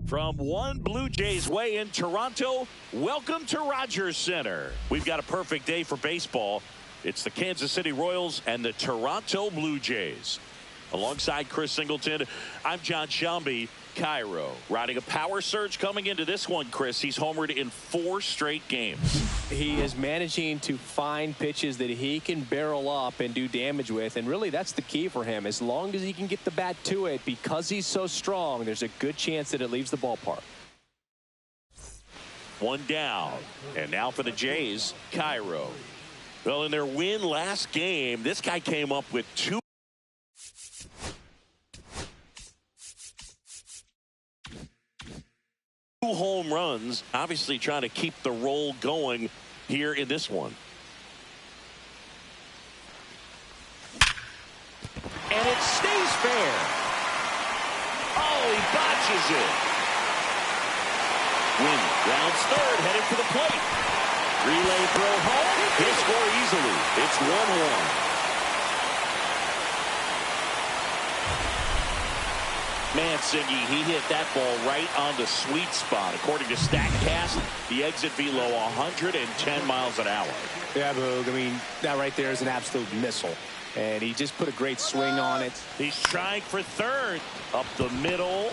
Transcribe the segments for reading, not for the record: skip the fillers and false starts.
From one Blue Jays way in Toronto, welcome to Rogers Center. We've got a perfect day for baseball. It's the Kansas City Royals and the Toronto Blue Jays. Alongside Chris Singleton, I'm John Shelby. Cairo riding a power surge coming into this one, Chris. He's homered in 4 straight games. He is managing to find pitches that he can barrel up and do damage with, and really that's the key for him. As long as he can get the bat to it, because he's so strong, there's a good chance that it leaves the ballpark. One down, and now for the Jays, Cairo. Well, in their win last game, this guy came up with 2 home runs, obviously trying to keep the roll going here in this one. And it stays fair. Oh, he botches it. Win rounds third, headed for the plate. Relay throw home. He'll score easily. It's 1-1. Man, Siggy, he hit that ball right on the sweet spot. According to StatCast, the exit velo 110 miles an hour. Yeah, Boog. I mean, that right there is an absolute missile. And he just put a great swing on it. He's trying for third. Up the middle.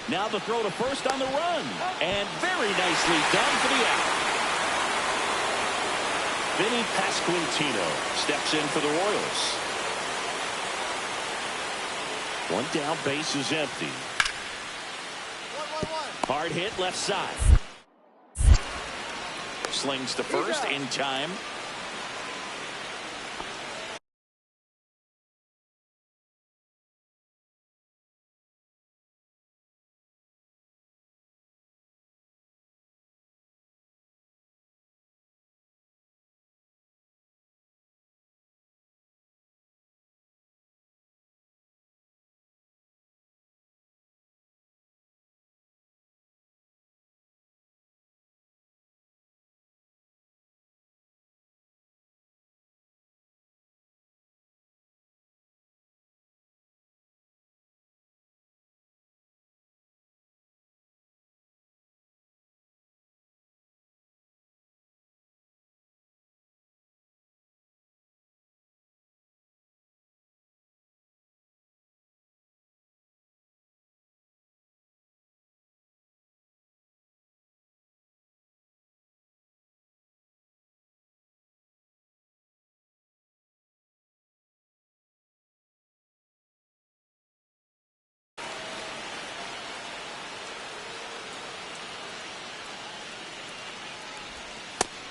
Now the throw to first on the run. And very nicely done for the out. Vinny Pasquantino steps in for the Royals. One down, base is empty. 1-1-1. Hard hit left side. Slings to first in time.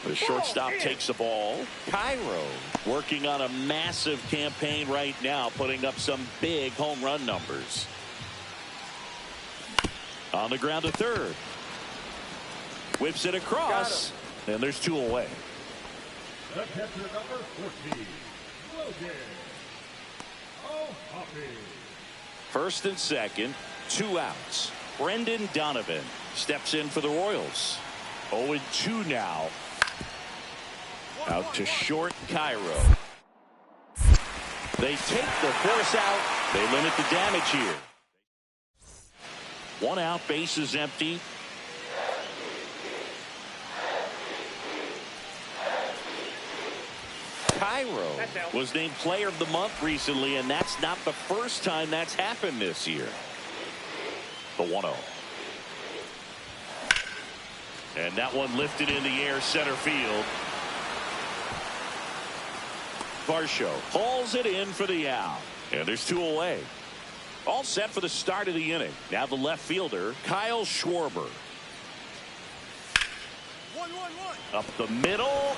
The shortstop takes the ball. Cairo working on a massive campaign right now, putting up some big home run numbers. On the ground to third. Whips it across. And there's 2 away. The catcher number 14, Logan. Oh, Hoppy. First and second, 2 outs. Brendan Donovan steps in for the Royals. 0-2 now. Out to short, Cairo. They take the force out. They limit the damage here. 1 out, base is empty. Cairo was named Player of the Month recently, and that's not the first time that's happened this year. The 1-0. And that one lifted in the air, center field. Varsho hauls it in for the out. And there's 2 away. All set for the start of the inning. Now the left fielder, Kyle Schwarber. 1-1-1. Up the middle.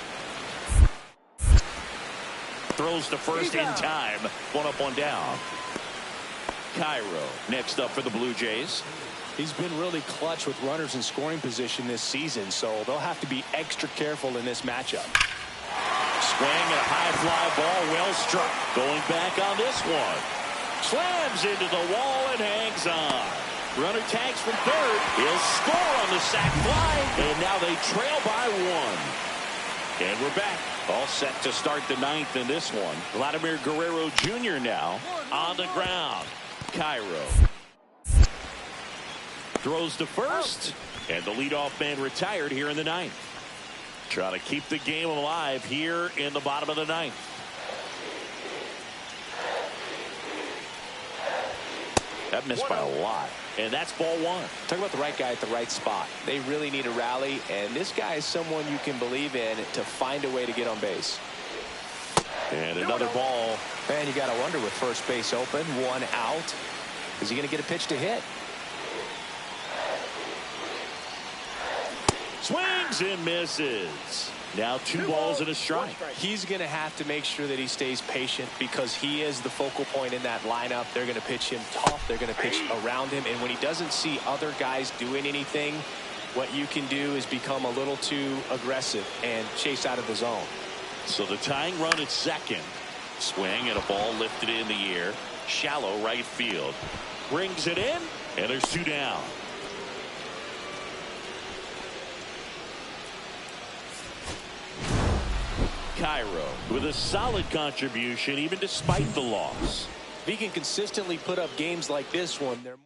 Throws to first in time. 1 up, 1 down. Cairo next up for the Blue Jays. He's been really clutch with runners in scoring position this season, so they'll have to be extra careful in this matchup. Swing and a high fly ball, well struck. Going back on this one. Slams into the wall and hangs on. Runner tags from third. He'll score on the sac fly. And now they trail by 1. And we're back. All set to start the 9th in this one. Vladimir Guerrero Jr. now on the ground. Cairo. Throws to first. And the leadoff man retired here in the ninth. Trying to keep the game alive here in the bottom of the ninth. That missed by a lot. And that's ball one. Talk about the right guy at the right spot. They really need a rally, and this guy is someone you can believe in to find a way to get on base. And another ball. And you got to wonder, with first base open, one out, is he going to get a pitch to hit? Swings and misses. Now 2 balls and a strike. He's going to have to make sure that he stays patient, because he is the focal point in that lineup. They're going to pitch him tough. They're going to pitch around him. And when he doesn't see other guys doing anything, what you can do is become a little too aggressive and chase out of the zone. So the tying run at second. Swing and a ball lifted in the air. Shallow right field. Brings it in, and there's 2 down. Cairo with a solid contribution even despite the loss. If he can consistently put up games like this one, they're more.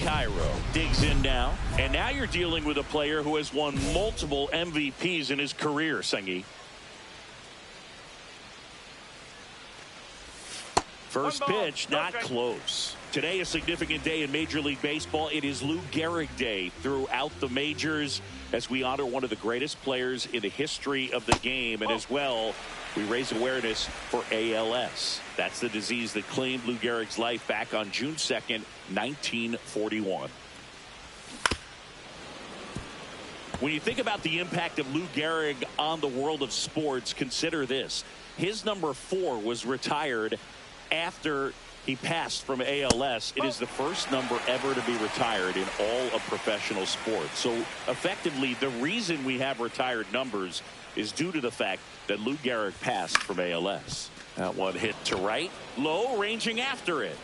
Cairo digs in now, and now you're dealing with a player who has won multiple MVPs in his career, Sengi. First pitch, not close. Today, a significant day in Major League Baseball. It is Lou Gehrig Day throughout the majors as we honor one of the greatest players in the history of the game. And as well, we raise awareness for ALS. That's the disease that claimed Lou Gehrig's life back on June 2nd, 1941. When you think about the impact of Lou Gehrig on the world of sports, consider this. His number 4 was retired after he passed from ALS. It is the first number ever to be retired in all of professional sports. So effectively, the reason we have retired numbers is due to the fact that Lou Gehrig passed from ALS. That one hit to right, low, ranging after it.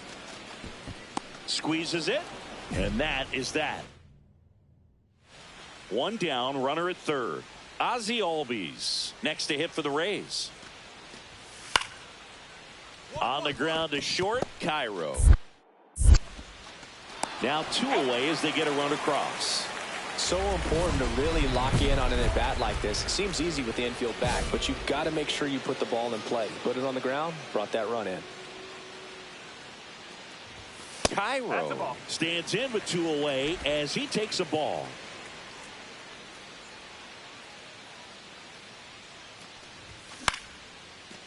Squeezes it, and that is that. 1 down, runner at third. Ozzie Albies next to hit for the Rays. On the ground to short, Cairo. Now 2 away as they get a run across. So important to really lock in on an at-bat like this. It seems easy with the infield back, but you've got to make sure you put the ball in play. Put it on the ground, brought that run in. Cairo stands in with 2 away as he takes a ball.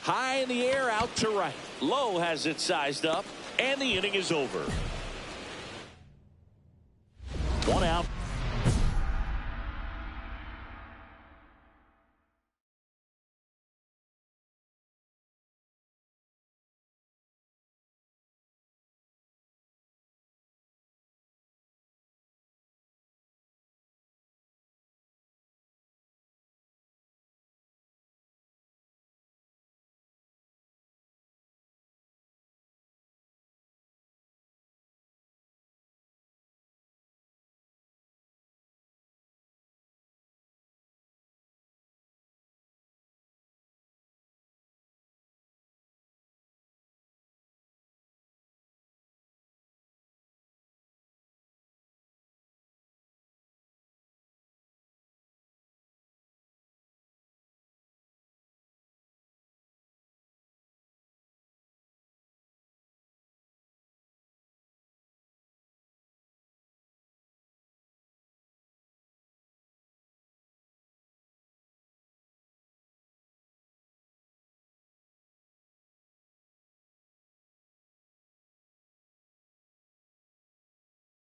High in the air, out to right. Low has it sized up, and the inning is over. 1 out.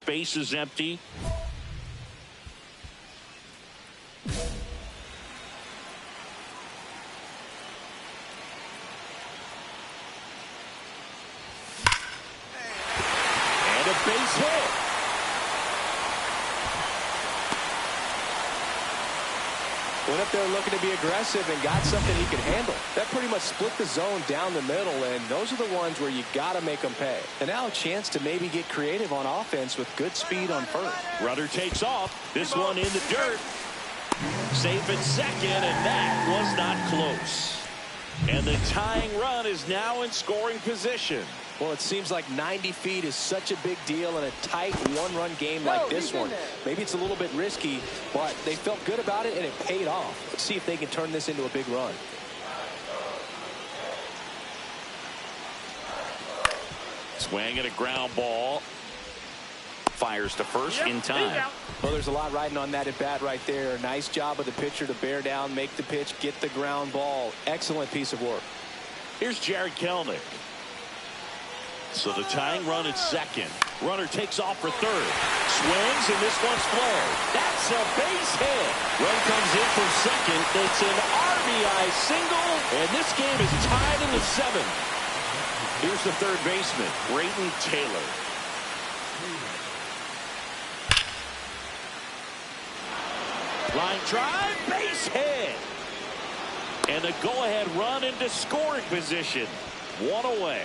Base is empty. And a base hit. Went up there looking to be aggressive and got something he could handle. That pretty much split the zone down the middle, and those are the ones where you got to make them pay. And now a chance to maybe get creative on offense with good speed on first. Runner takes off. This one in the dirt. Safe at second, and that was not close. And the tying run is now in scoring position. Well, it seems like 90 feet is such a big deal in a tight one-run game like this one. Maybe it's a little bit risky, but they felt good about it, and it paid off. Let's see if they can turn this into a big run. Swing at a ground ball. Fires to first in time. Well, there's a lot riding on that at bat right there. Nice job of the pitcher to bear down, make the pitch, get the ground ball. Excellent piece of work. Here's Jared Kelnick. So the tying run at second. Runner takes off for third. Swings, and this one's flared. That's a base hit. Run comes in from second. It's an RBI single, and this game is tied in the seventh. Here's the third baseman, Brayton Taylor. Line drive, base hit. And a go-ahead run into scoring position. One away.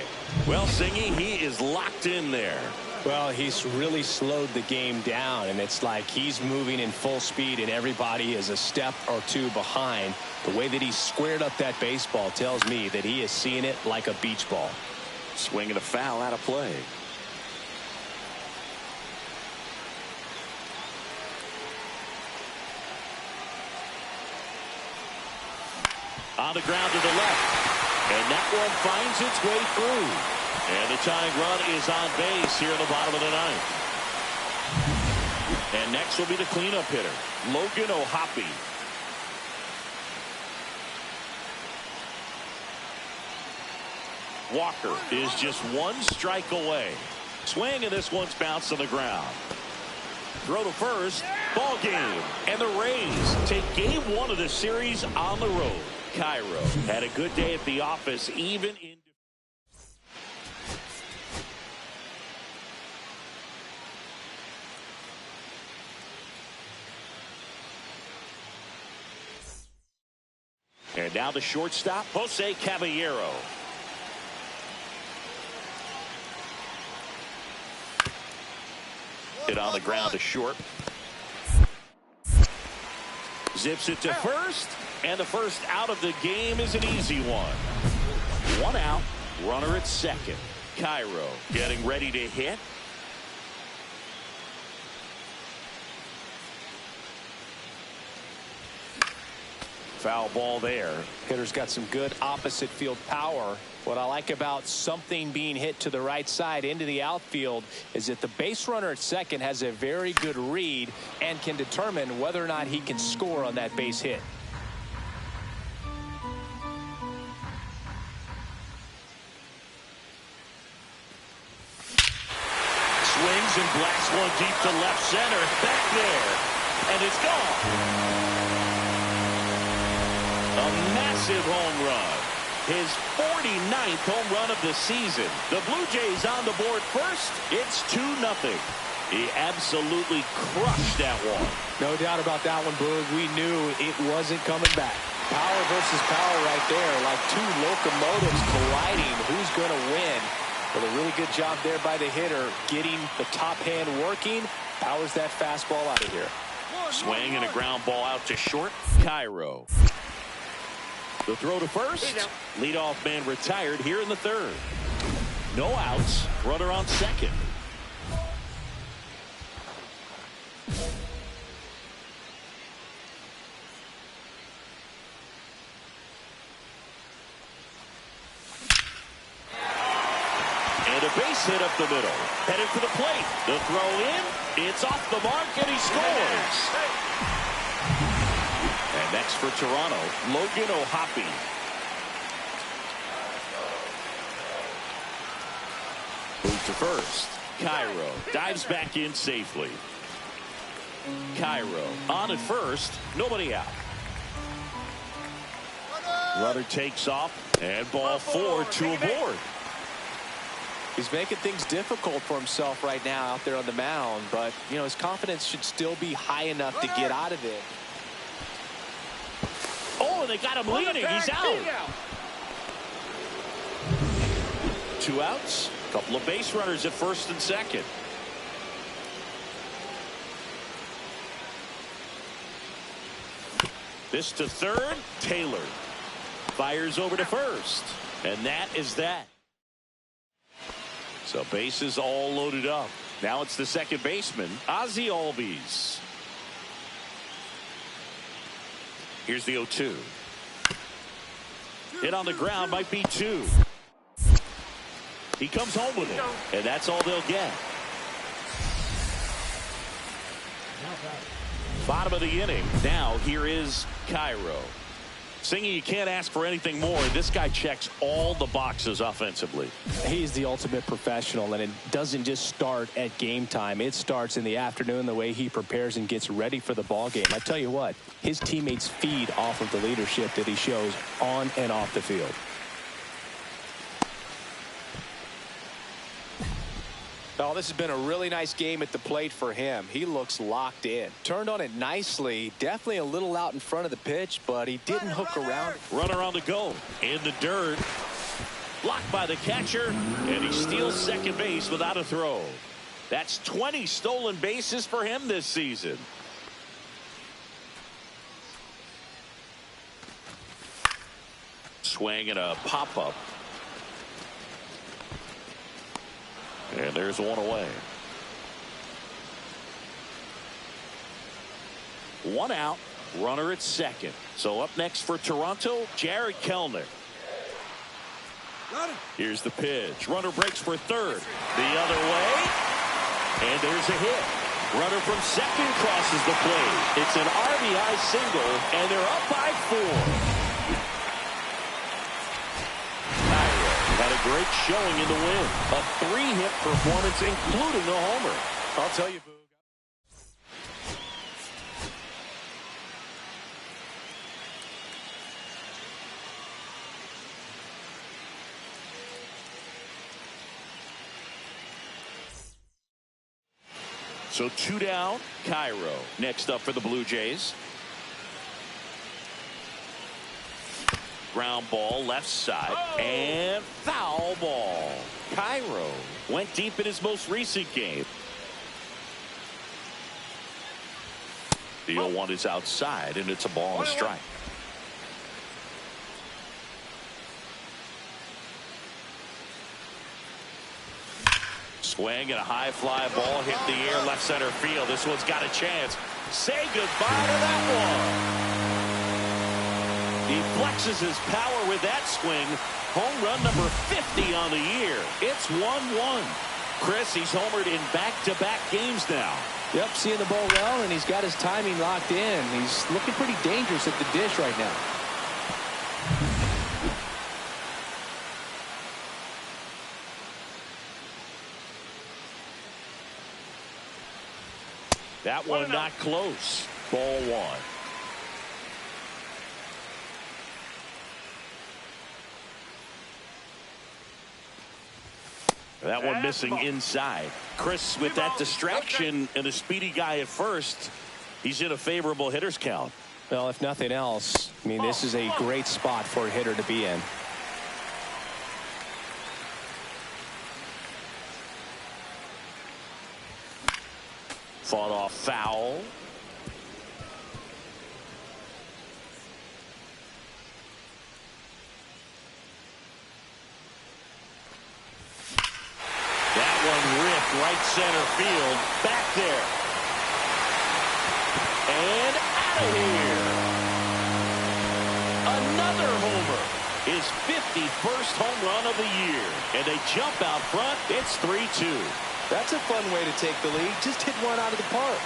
Well, Singy, he is locked in there. Well, he's really slowed the game down, and it's like he's moving in full speed, and everybody is a step or two behind. The way that he squared up that baseball tells me that he is seeing it like a beach ball. Swinging a foul out of play. On the ground to the left. And that one finds its way through. And the tying run is on base here in the bottom of the ninth. And next will be the cleanup hitter, Logan O'Hoppe. Walker is just one strike away. Swing, and this one's bounced on the ground. Throw to first. Ball game. And the Rays take game one of the series on the road. Cairo had a good day at the office, even in. And now the shortstop, Jose Caballero. Hit on the ground to short. Zips it to first. And the first out of the game is an easy one. One out, runner at second. Cairo getting ready to hit. Foul ball there. Hitter's got some good opposite field power. What I like about something being hit to the right side into the outfield is that the base runner at second has a very good read and can determine whether or not he can score on that base hit. Swings and blasts one deep to left center. Back there. And it's gone. A massive home run. His 49th home run of the season. The Blue Jays on the board first. It's 2-0. He absolutely crushed that one. No doubt about that one, Boog. We knew it wasn't coming back. Power versus power right there. Like two locomotives colliding. Who's going to win? But a really good job there by the hitter, getting the top hand working. Powers that fastball out of here. Swing and a ground ball out to short. Cairo. The throw to first. Leadoff man retired here in the third. No outs. Runner on second. And a base hit up the middle. Headed for the plate. The throw in. It's off the mark, and he scores. And next for Toronto, Logan O'Hoppe. Move to first. Cairo dives back in safely. Cairo on at first. Nobody out. Runner takes off, and ball 4, 2 aboard. He's making things difficult for himself right now out there on the mound, but, you know, his confidence should still be high enough to get out of it. Oh, and they got him leading. He's out. 2 outs. A couple of base runners at first and second. This to third. Taylor fires over to first. And that is that. So bases all loaded up. Now it's the second baseman, Ozzie Albies. Here's the 0-2. Hit on the ground, might be 2. He comes home with it, and that's all they'll get. Bottom of the inning. Now here is Cairo. Singy, you can't ask for anything more. This guy checks all the boxes offensively. He's the ultimate professional, and it doesn't just start at game time. It starts in the afternoon, the way he prepares and gets ready for the ball game. I tell you what, his teammates feed off of the leadership that he shows on and off the field. Oh, this has been a really nice game at the plate for him. He looks locked in. Turned on it nicely. Definitely a little out in front of the pitch, but he didn't hook around. Runner on the go. In the dirt. Blocked by the catcher, and he steals second base without a throw. That's 20 stolen bases for him this season. Swing and a pop-up. And there's one away. 1 out. Runner at second. So up next for Toronto, Jared Kellner. Here's the pitch. Runner breaks for third. The other way. And there's a hit. Runner from second crosses the plate. It's an RBI single, and they're up by 4. Had a great showing in the win. A 3-hit performance, including the homer. I'll tell you, Boog. So 2 down, Cairo. Next up for the Blue Jays. Ground ball left side. And foul ball. Cairo went deep in his most recent game. The 0-1 is outside, and it's a ball and a strike. Swing and a high fly ball hit the air left center field. This one's got a chance. Say goodbye to that one. He flexes his power with that swing. Home run number 50 on the year. It's 1-1. Chris, he's homered in back-to-back games now. Yep, seeing the ball well, and he's got his timing locked in. He's looking pretty dangerous at the dish right now. That one not close. Ball 1. That one missing inside. Chris, with that distraction and a speedy guy at first, he's in a favorable hitter's count. Well, if nothing else, I mean, this is a great spot for a hitter to be in. Fought off foul. That one ripped right center field. Back there. And out of here. Another homer. His 51st home run of the year. And they jump out front. It's 3-2. That's a fun way to take the lead. Just hit one out of the park.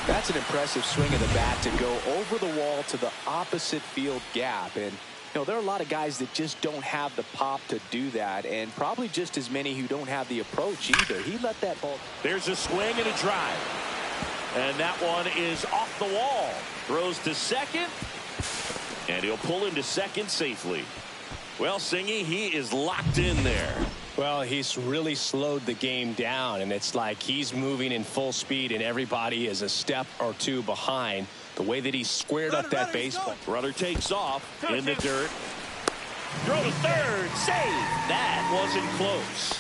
That's an impressive swing of the bat to go over the wall to the opposite field gap. And, you know, there are a lot of guys that just don't have the pop to do that, and probably just as many who don't have the approach either. He let that ball. There's a swing and a drive. And that one is off the wall. Throws to second. And he'll pull into second safely. Well, Singy, he is locked in there. Well, he's really slowed the game down, and it's like he's moving in full speed, and everybody is a step or two behind. The way that he squared up that baseball. Runner takes off in the dirt. Throw to third. Save. That wasn't close.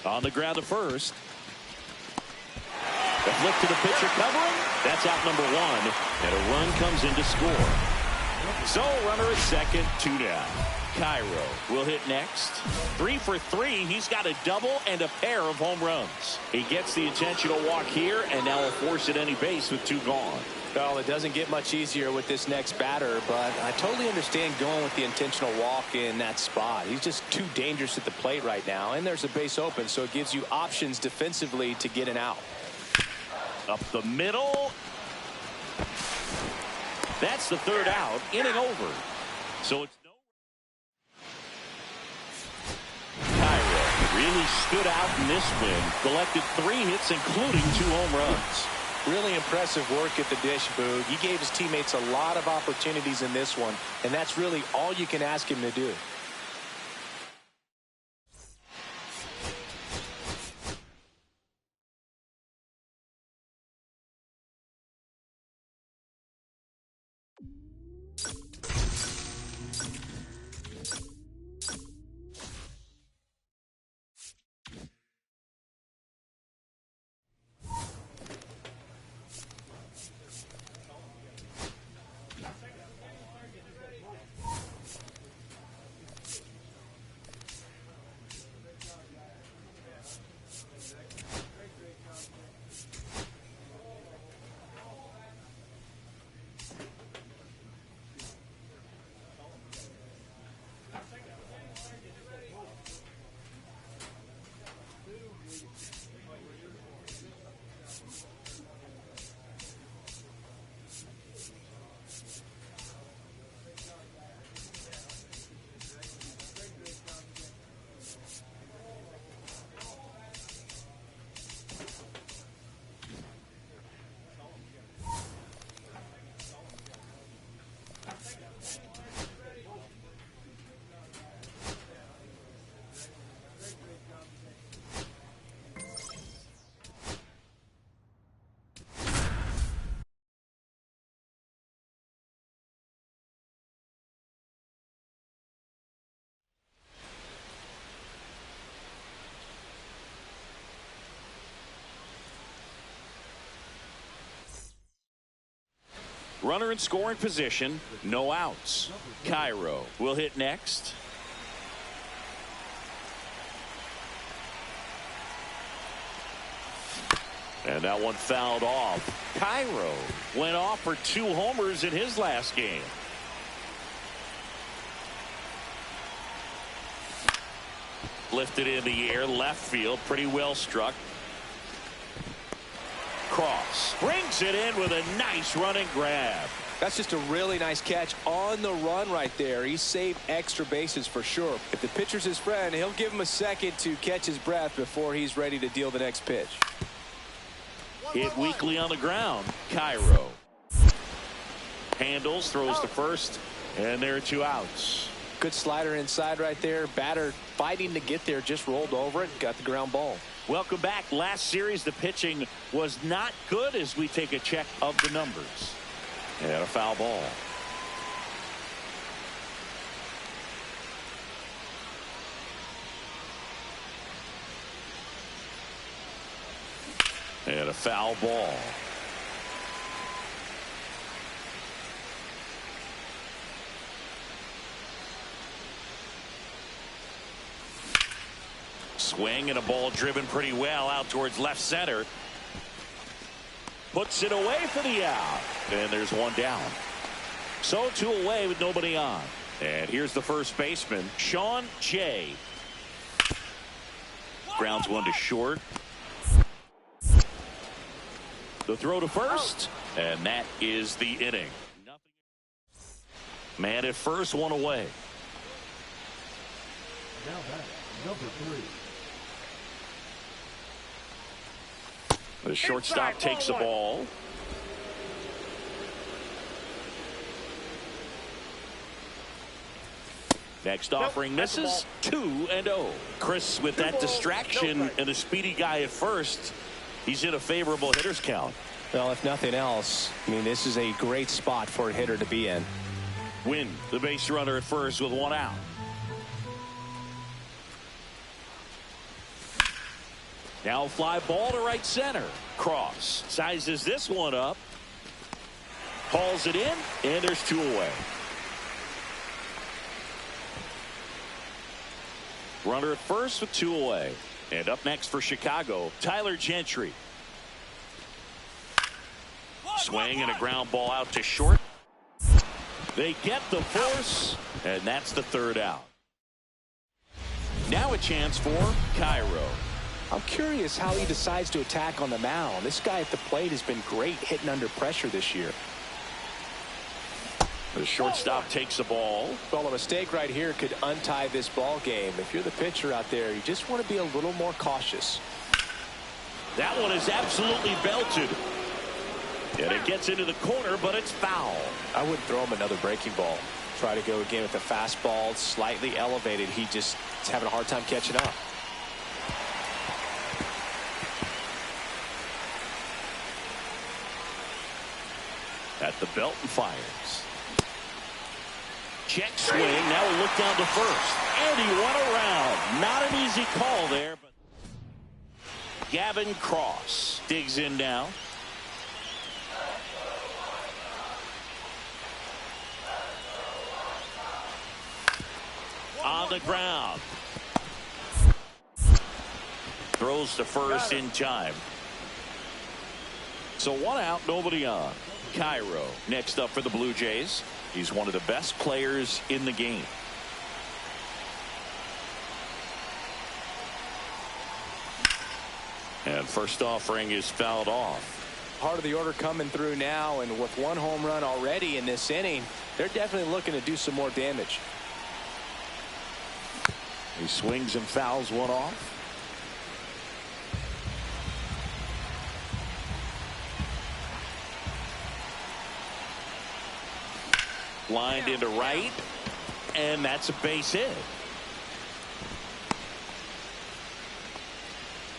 On the ground to first. The flip to the pitcher covering. That's out number one. And a run comes in to score. So runner at second, 2 down. Cairo will hit next. 3 for 3. He's got a double and a pair of home runs. He gets the intentional walk here and now will force at any base with 2 gone. Well, it doesn't get much easier with this next batter, but I totally understand going with the intentional walk in that spot. He's just too dangerous at the plate right now, and there's a base open, so it gives you options defensively to get an out. Up the middle. That's the 3rd out. Inning over. So it's Cairo really stood out in this win. Collected 3 hits, including 2 home runs. Really impressive work at the dish, Boog. He gave his teammates a lot of opportunities in this one, and that's really all you can ask him to do. Runner in scoring position, no outs. Cairo will hit next. And that one fouled off. Cairo went off for 2 homers in his last game. Lifted in the air, left field, pretty well struck. Cross brings it in with a nice running grab. That's just a really nice catch on the run right there. He saved extra bases for sure. If the pitcher's his friend, he'll give him a second to catch his breath before he's ready to deal the next pitch. Hit weakly on the ground. Cairo handles, throws to first, and there are 2 outs. Good slider inside right there. Batter fighting to get there, just rolled over it, got the ground ball. Welcome back. Last series, the pitching was not good as we take a check of the numbers. And a foul ball. And a foul ball. Swing and a ball driven pretty well out towards left center. Puts it away for the out. And there's 1 down. So 2 away with nobody on. And here's the first baseman, Sean Jay. Grounds 1 to short. The throw to first. And that is the inning. Man at first, 1 away. Now back, number 3. The shortstop takes the ball. Next offering misses. 2-0. Chris, with that distraction and a speedy guy at first, he's in a favorable hitter's count. Well, if nothing else, I mean, this is a great spot for a hitter to be in. Win the base runner at first with 1 out. Now fly ball to right center. Cross sizes this one up. Hauls it in, and there's 2 away. Runner at first with 2 away. And up next for Chicago, Tyler Gentry. Swing and a ground ball out to short. They get the force, and that's the 3rd out. Now a chance for Cairo. I'm curious how he decides to attack on the mound. This guy at the plate has been great hitting under pressure this year. The shortstop takes the ball. Well, a mistake right here could untie this ball game. If you're the pitcher out there, you just want to be a little more cautious. That one is absolutely belted. And it gets into the corner, but it's foul. I wouldn't throw him another breaking ball. Try to go again with the fastball, slightly elevated. He just is having a hard time catching up. At the belt and fires. Check swing. Now a look down to first. And he went around. Not an easy call there. But Gavin Cross digs in now. On the ground. Throws to first in time. So 1 out, nobody on. Cairo next up for the Blue Jays. He's one of the best players in the game. And first offering is fouled off. Part of the order coming through now, and with 1 home run already in this inning, they're definitely looking to do some more damage. He swings and fouls 1 off. Lined into right, and that's a base hit.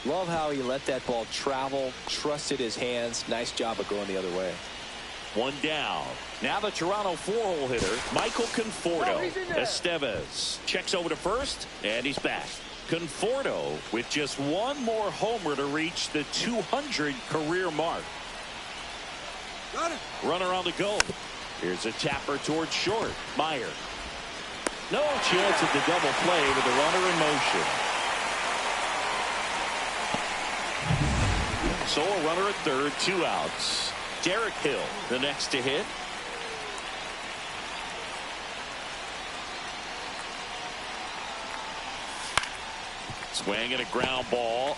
Love how he let that ball travel, trusted his hands. Nice job of going the other way. 1 down. Now the Toronto 4-hole hitter, Michael Conforto. Estevez checks over to first, and he's back. Conforto with just 1 more homer to reach the 200 career mark. Got it. Runner on the go. Here's a tapper towards short. Meyer. No chance at the double play with the runner in motion. So a runner at third, 2 outs. Derek Hill, the next to hit. Swing and a ground ball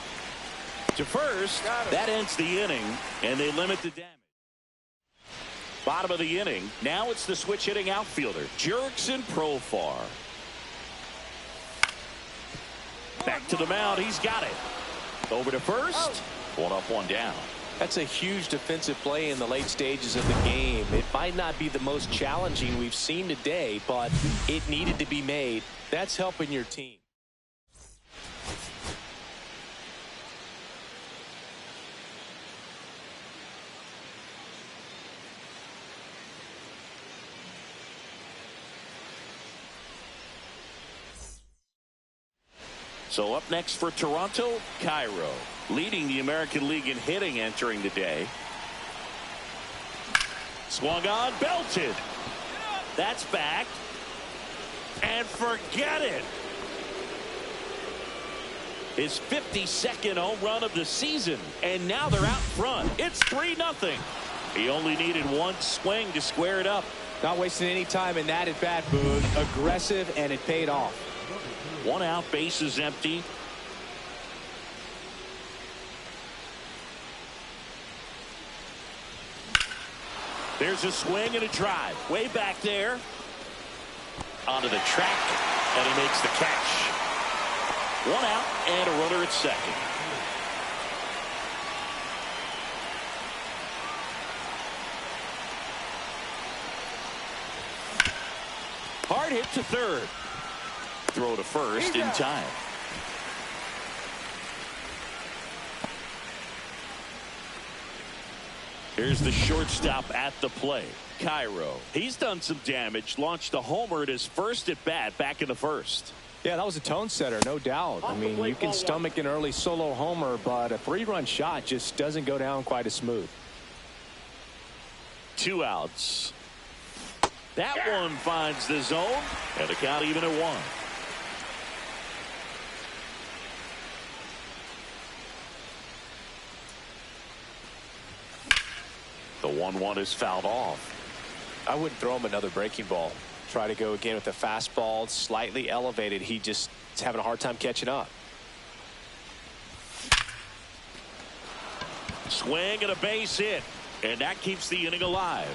to first. That ends the inning, and they limit the damage. Bottom of the inning. Now it's the switch hitting outfielder, Jurickson Profar. Back to the mound. He's got it. Over to first. 1 up, 1 down. That's a huge defensive play in the late stages of the game. It might not be the most challenging we've seen today, but it needed to be made. That's helping your team. So up next for Toronto, Cairo, leading the American League in hitting entering the day. Swung on, belted. That's back. And forget it. His 52nd home run of the season. And now they're out front. It's 3-0. He only needed 1 swing to square it up. Not wasting any time in that at bat, Boog. Aggressive, and it paid off. 1 out, base is empty. There's a swing and a drive. Way back there. Onto the track, and he makes the catch. 1 out, and a runner at second. Hard hit to third. throw to first in time. Here's the shortstop at the plate, Cairo. He's done some damage, launched a homer at his first at bat back in the first. Yeah, that was a tone setter, no doubt. I mean, you can stomach an early solo homer, but a 3-run shot just doesn't go down quite as smooth. 2 outs. That one finds the zone, and the count even at 1. The 1-1 is fouled off. I wouldn't throw him another breaking ball. Try to go again with the fastball, slightly elevated. He just is having a hard time catching up. Swing and a base hit, and that keeps the inning alive.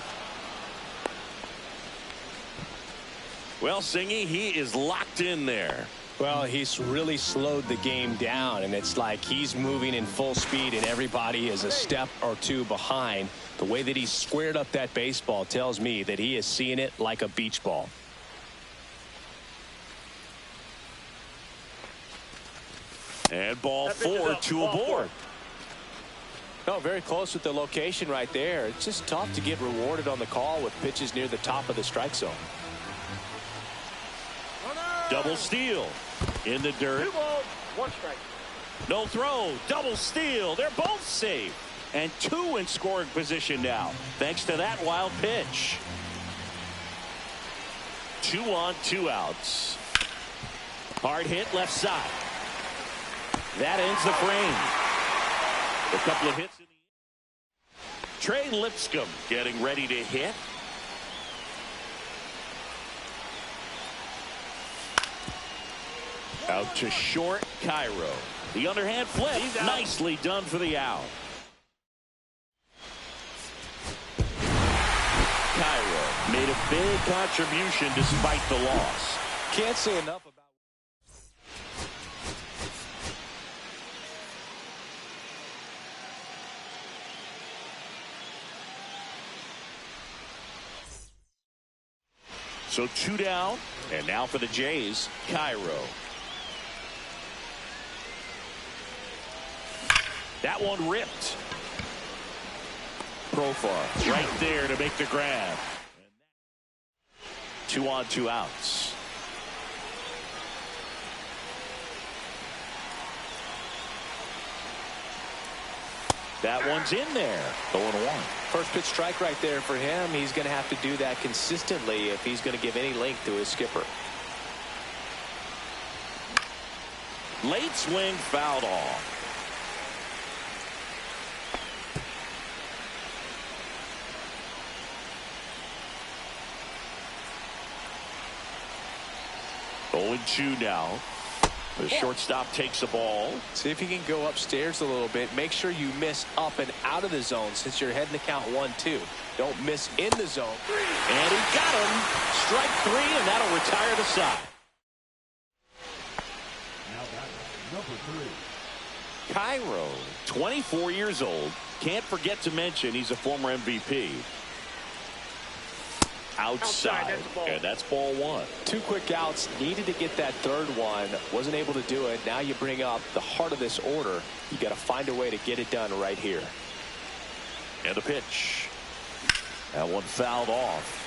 Well, Singy, he is locked in there. Well, he's really slowed the game down, and it's like he's moving in full speed, and everybody is a step or two behind. The way that he squared up that baseball tells me that he is seeing it like a beach ball. And ball 4, 2 aboard. No, very close with the location right there. It's just tough to get rewarded on the call with pitches near the top of the strike zone. Double steal in the dirt. 2 balls, 1 strike. No throw. Double steal. They're both safe. And 2 in scoring position now, thanks to that wild pitch. 2 on, 2 outs. Hard hit left side. That ends the frame. A couple of hits in the Trey Lipscomb getting ready to hit. Out to short, Cairo. The underhand flip, nicely done for the out. Cairo made a big contribution despite the loss. Can't say enough about. So 2 down, and now for the Jays, Cairo. That one ripped. Profar right there to make the grab. 2 on, 2 outs. That one's in there. 0-1. First pitch strike right there for him. He's going to have to do that consistently if he's going to give any length to his skipper. Late swing fouled off. Oh, 2 now. The shortstop takes the ball. See if you can go upstairs a little bit. Make sure you miss up and out of the zone since you're heading to count 1-2. Don't miss in the zone. And he got him. Strike 3, and that'll retire the side. Now back, number 3. Cairo, 24 years old. Can't forget to mention he's a former MVP. Outside, and that's ball 1. 2 quick outs. Needed to get that third one. Wasn't able to do it. Now you bring up the heart of this order. You got to find a way to get it done right here. And the pitch. That one fouled off.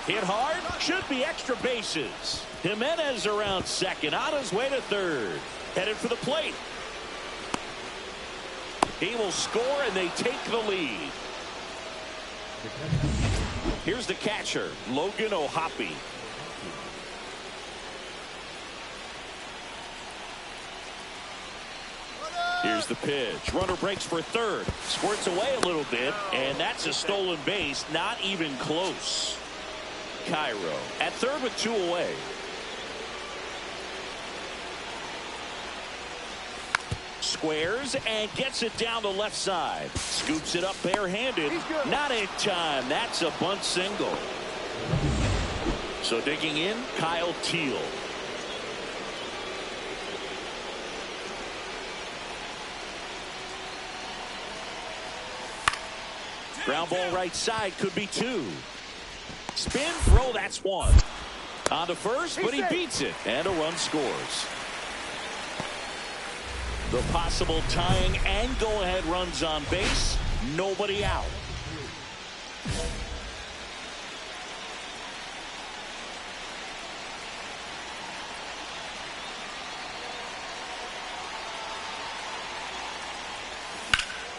Hit hard, should be extra bases. Jimenez around second, on his way to third. Headed for the plate. He will score, and they take the lead. Here's the catcher, Logan O'Hoppe. Here's the pitch. Runner breaks for third. Squirts away a little bit, and that's a stolen base. Not even close. Cairo at third with 2 away. Squares and gets it down the left side. Scoops it up barehanded. Not in time. That's a bunt single. So digging in, Kyle Teal. Ground ball right side, could be 2. Spin, throw, that's 1. On to first, but he beats it. And a run scores. The possible tying and go-ahead runs on base. Nobody out.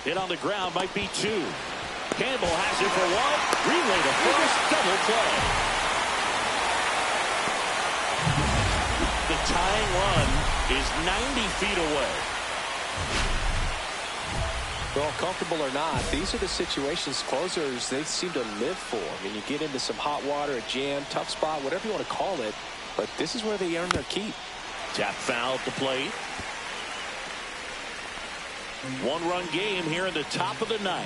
Hit on the ground, might be 2. Campbell has it for 1. Relay to first, double play. The tying run is 90 feet away. Well, comfortable or not, these are the situations closers they seem to live for. I mean, you get into some hot water, a jam, tough spot, whatever you want to call it, but this is where they earn their keep. Tap foul at the plate. 1-run game here in the top of the 9th.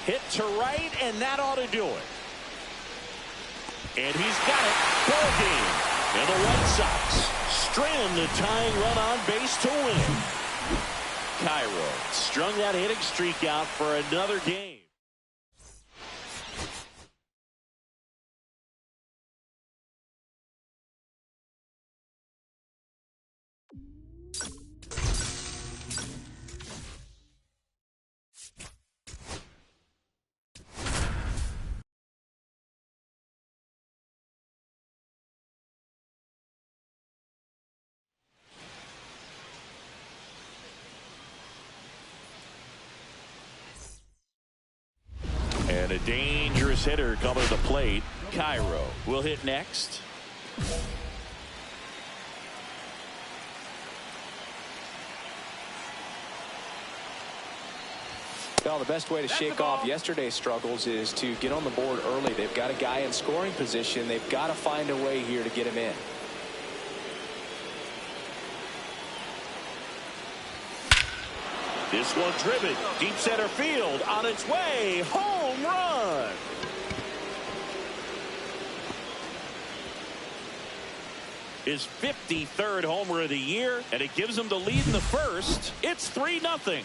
Hit to right, and that ought to do it. And he's got it. Ball game. And the Red Sox strand the tying run on base to win. Cairo strung that hitting streak out for another game. And a dangerous hitter coming to the plate. Cairo will hit next. Well, the best way to shake off yesterday's struggles is to get on the board early. They've got a guy in scoring position. They've got to find a way here to get him in. This one driven deep center field, on its way, home run. His 53rd homer of the year, and it gives him the lead in the first. It's 3-0.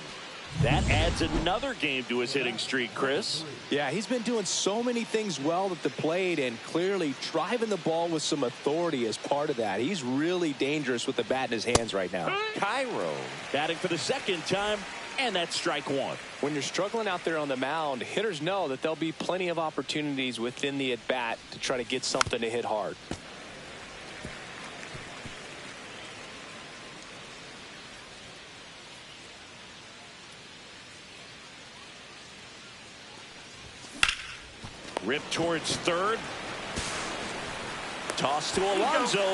That adds another game to his hitting streak, Chris. Yeah, he's been doing so many things well at the plate and clearly driving the ball with some authority as part of that. He's really dangerous with the bat in his hands right now. Cairo batting for the second time, and that's strike 1. When you're struggling out there on the mound, hitters know that there'll be plenty of opportunities within the at-bat to try to get something to hit hard. Rip towards third. Toss to Alonso,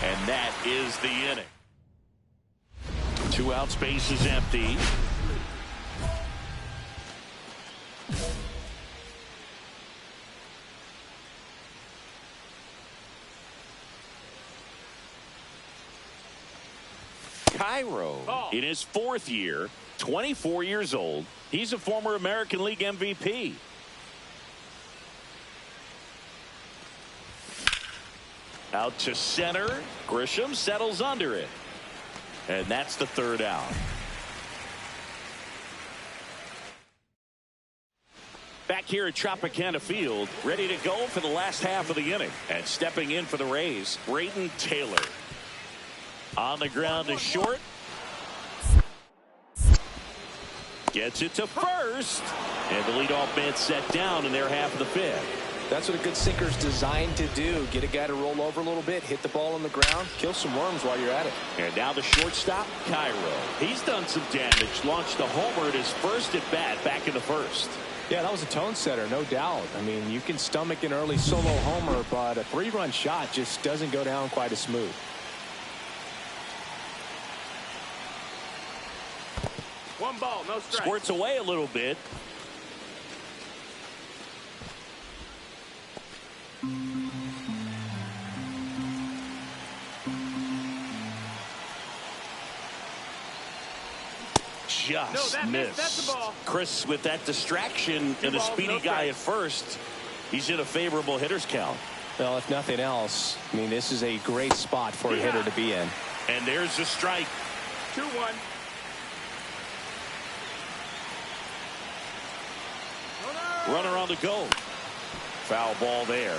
and that is the inning. 2 outs, base is empty. Cairo in his 4th year, 24 years old. He's a former American League MVP. Out to center. Grisham settles under it. And that's the 3rd out. Back here at Tropicana Field, ready to go for the last half of the inning. And stepping in for the Rays, Brayden Taylor. On the ground to short. Gets it to first. And the leadoff man set down in their half of the 5th. That's what a good sinker's designed to do. Get a guy to roll over a little bit, hit the ball on the ground, kill some worms while you're at it. And now the shortstop, Cairo. He's done some damage. Launched a homer at his first at bat back in the 1st. Yeah, that was a tone setter, no doubt. I mean, you can stomach an early solo homer, but a 3-run shot just doesn't go down quite as smooth. One ball, no strike. Squirts away a little bit. Just missed. That's the ball. Chris, with that distraction and a speedy guy at first, he's in a favorable hitter's count. Well, if nothing else, I mean, this is a great spot for a hitter to be in. And there's the strike. 2-1. Runner on the go. Foul ball there.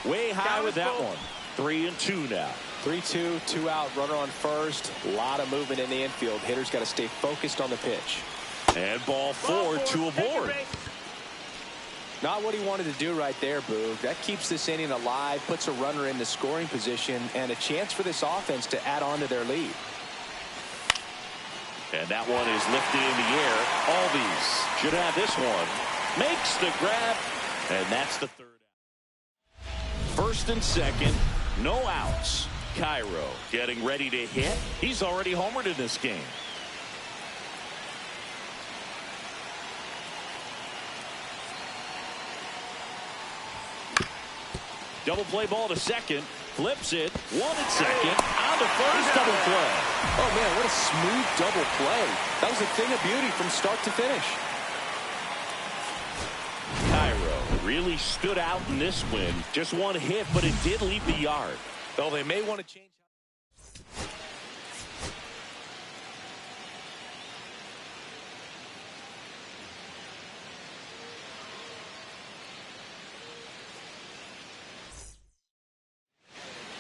Way high with that one. 3-2 now. 3-2, 2 out, runner on first. A lot of movement in the infield. Hitter's got to stay focused on the pitch. And ball four, 2 aboard. Not what he wanted to do right there, Boog. That keeps this inning alive, puts a runner in the scoring position, and a chance for this offense to add on to their lead. And that one is lifted in the air. Albies should have this one. Makes the grab, and that's the third out. First and second, no outs. Cairo getting ready to hit. He's already homered in this game. Double play ball to second. Flips it. 1 at second. On to first. Double play. Oh, man, what a smooth double play. That was a thing of beauty from start to finish. Cairo really stood out in this win. Just one hit, but it did leave the yard. Well, they may want to change.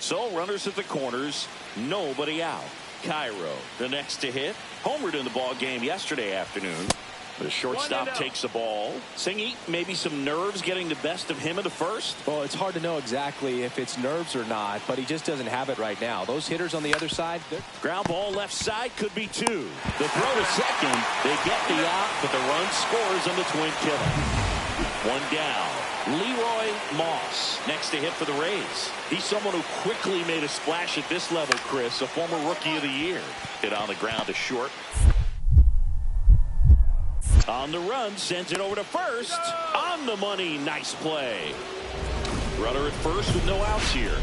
So runners at the corners, nobody out. Cairo, the next to hit, homered in the ball game yesterday afternoon. The shortstop takes the ball. Singy, maybe some nerves getting the best of him in the first. Well, it's hard to know exactly if it's nerves or not, but he just doesn't have it right now. Those hitters on the other side, ground ball left side could be 2. The throw to second, they get the out, but the run scores on the twin killer. 1 down. Leroy Moss next to hit for the Rays. He's someone who quickly made a splash at this level, Chris, a former Rookie of the Year. Hit on the ground to short. On the run, sends it over to first. On the money, nice play. Runner at first with no outs here.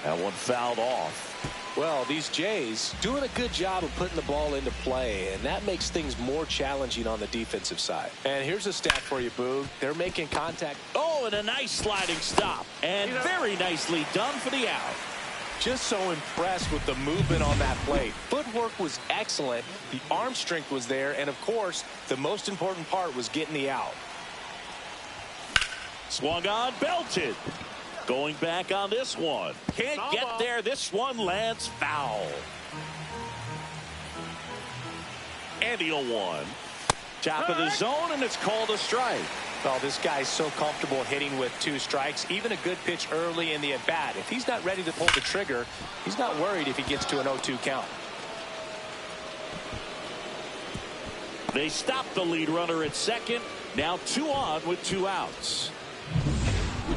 That one fouled off. Well, these Jays doing a good job of putting the ball into play, and that makes things more challenging on the defensive side. And here's a stat for you, Boog. They're making contact. Oh, and a nice sliding stop. And very nicely done for the out. Just so impressed with the movement on that play. Footwork was excellent. The arm strength was there. And, of course, the most important part was getting the out. Swung on, belted. Going back on this one. Can't get there. This one lands foul. And he'll one. Top of the zone, and it's called a strike. Oh, this guy's so comfortable hitting with 2 strikes. Even a good pitch early in the at-bat. If he's not ready to pull the trigger, he's not worried if he gets to an 0-2 count. They stop the lead runner at second. Now 2 on with 2 outs.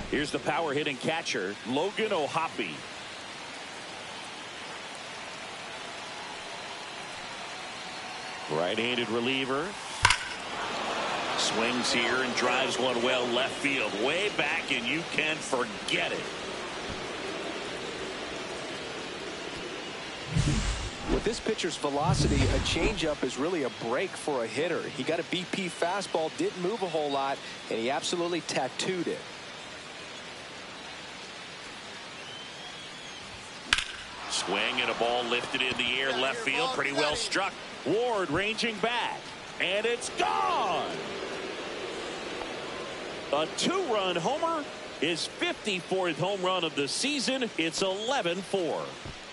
Here's the power hitting catcher, Logan O'Hoppe. Right-handed reliever. Swings here and drives one well left field. Way back, and you can forget it. With this pitcher's velocity, a changeup is really a break for a hitter. He got a BP fastball, didn't move a whole lot, and he absolutely tattooed it. Swing and a ball lifted in the air left field. Pretty well struck. Ward ranging back. And it's gone. A 2-run homer. His 54th home run of the season. It's 11-4.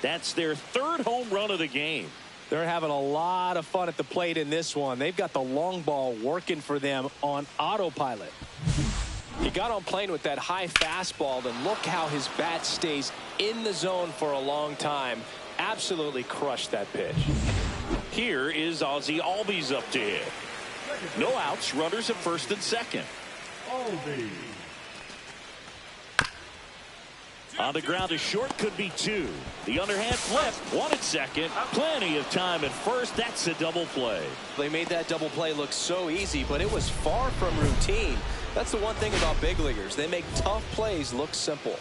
That's their 3rd home run of the game. They're having a lot of fun at the plate in this one. They've got the long ball working for them on autopilot. He got on plane with that high fastball, and look how his bat stays in the zone for a long time. Absolutely crushed that pitch. Here is Ozzie Albies up to hit. No outs, runners at first and second. Albies. On the ground to short, could be 2. The underhand flip, 1 at second. Plenty of time at first. That's a double play. They made that double play look so easy, but it was far from routine. That's the one thing about big leaguers. They make tough plays look simple.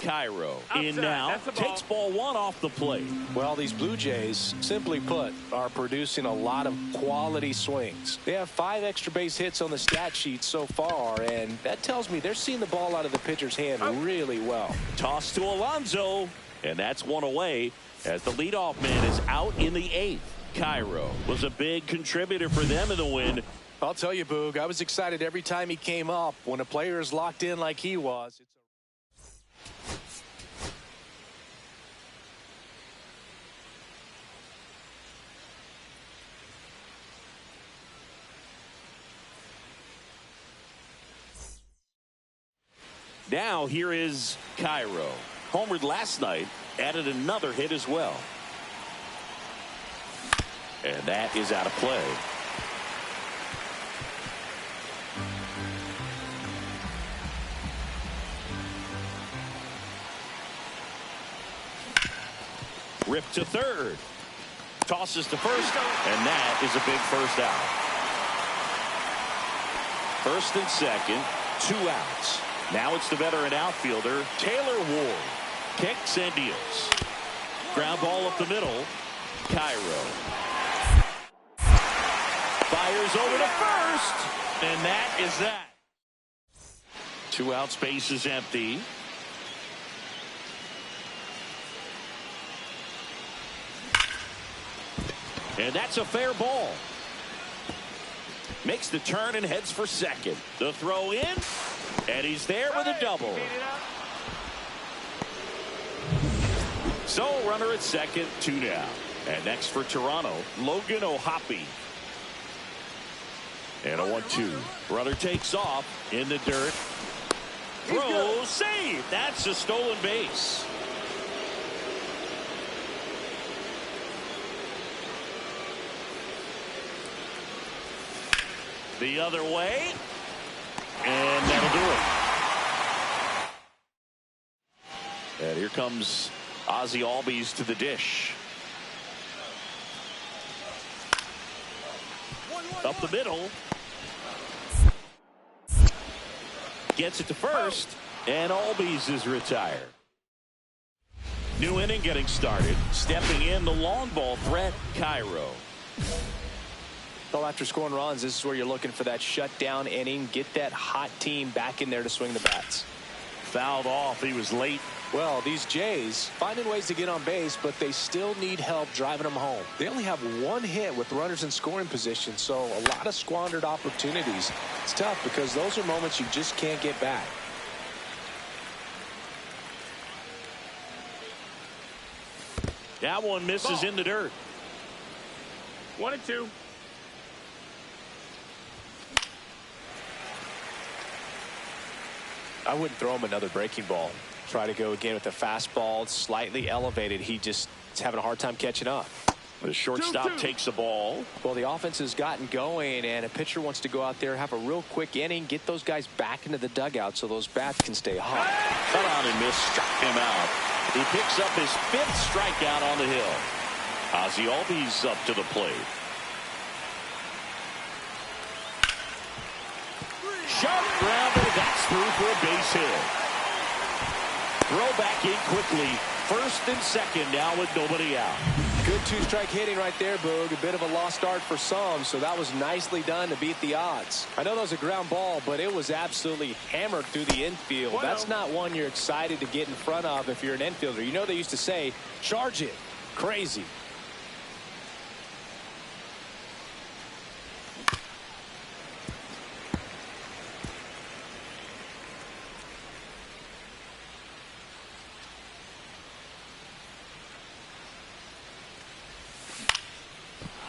Cairo in Outside. now, That's a ball. takes ball one off the plate. Well, these Blue Jays, simply put, are producing a lot of quality swings. They have 5 extra base hits on the stat sheet so far, and that tells me they're seeing the ball out of the pitcher's hand really well. Toss to Alonso, and that's one away as the leadoff man is out in the 8th. Cairo was a big contributor for them in the win. I'll tell you, Boog, I was excited every time he came up. When a player is locked in like he was, Now here is Cairo. Homered last night, added another hit as well. And that is out of play. Ripped to third. Tosses to first, and that is a big first out. First and second, 2 outs. Now it's the veteran outfielder, Taylor Ward. Kicks and deals. Ground ball up the middle. Cairo. Fires over to first, and that is that. 2 outs, base is empty. And that's a fair ball. Makes the turn and heads for second. The throw in, and he's there with a double. So runner at second, 2 down. And next for Toronto, Logan O'Hoppe. And a 1-2. Runner takes off in the dirt. Throws, save. That's a stolen base. The other way, and that'll do it. And here comes Ozzie Albies to the dish. Up the middle. Gets it to first, and Albies is retired. New inning getting started. Stepping in the long ball threat, Cairo. Well, after scoring runs, this is where you're looking for that shutdown inning. Get that hot team back in there to swing the bats. Fouled off. He was late. Well, these Jays finding ways to get on base, but they still need help driving them home. They only have 1 hit with runners in scoring position, so a lot of squandered opportunities. It's tough because those are moments you just can't get back. That one misses in the dirt. 1-2. I wouldn't throw him another breaking ball. Try to go again with a fastball, slightly elevated. He just is having a hard time catching up. The shortstop takes the ball. Well, the offense has gotten going, and a pitcher wants to go out there, have a real quick inning, get those guys back into the dugout so those bats can stay hot. Cut out and miss, struck him out. He picks up his 5th strikeout on the hill. Ozzie Albies up to the plate. Sharp grounder, that's through for a base hit. Throw back in quickly. First and second now with nobody out. Good 2-strike hitting right there, Boog. A bit of a lost start for some, so that was nicely done to beat the odds. I know that was a ground ball, but it was absolutely hammered through the infield. That's not one you're excited to get in front of if you're an infielder. You know they used to say, charge it. Crazy.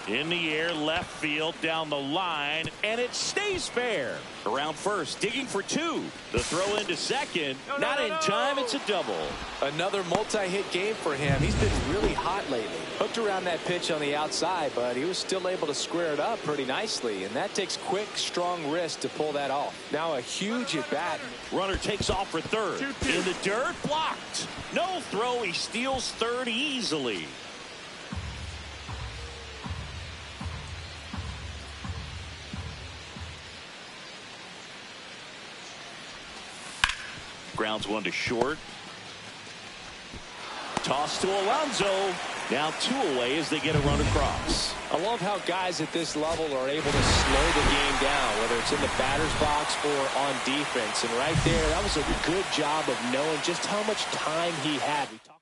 In the air, left field, down the line, and it stays fair. Around first, digging for 2. The throw into second, not in time, it's a double. Another multi-hit game for him. He's been really hot lately. Hooked around that pitch on the outside, but he was still able to square it up pretty nicely, and that takes quick, strong wrist to pull that off. Now a huge at-bat. Runner takes off for third. 2-2. In the dirt, blocked. No throw, he steals third easily. Grounds one to short. Toss to Alonso. Now 2 away as they get a run across. I love how guys at this level are able to slow the game down, whether it's in the batter's box or on defense. And right there, that was a good job of knowing just how much time he had. We talk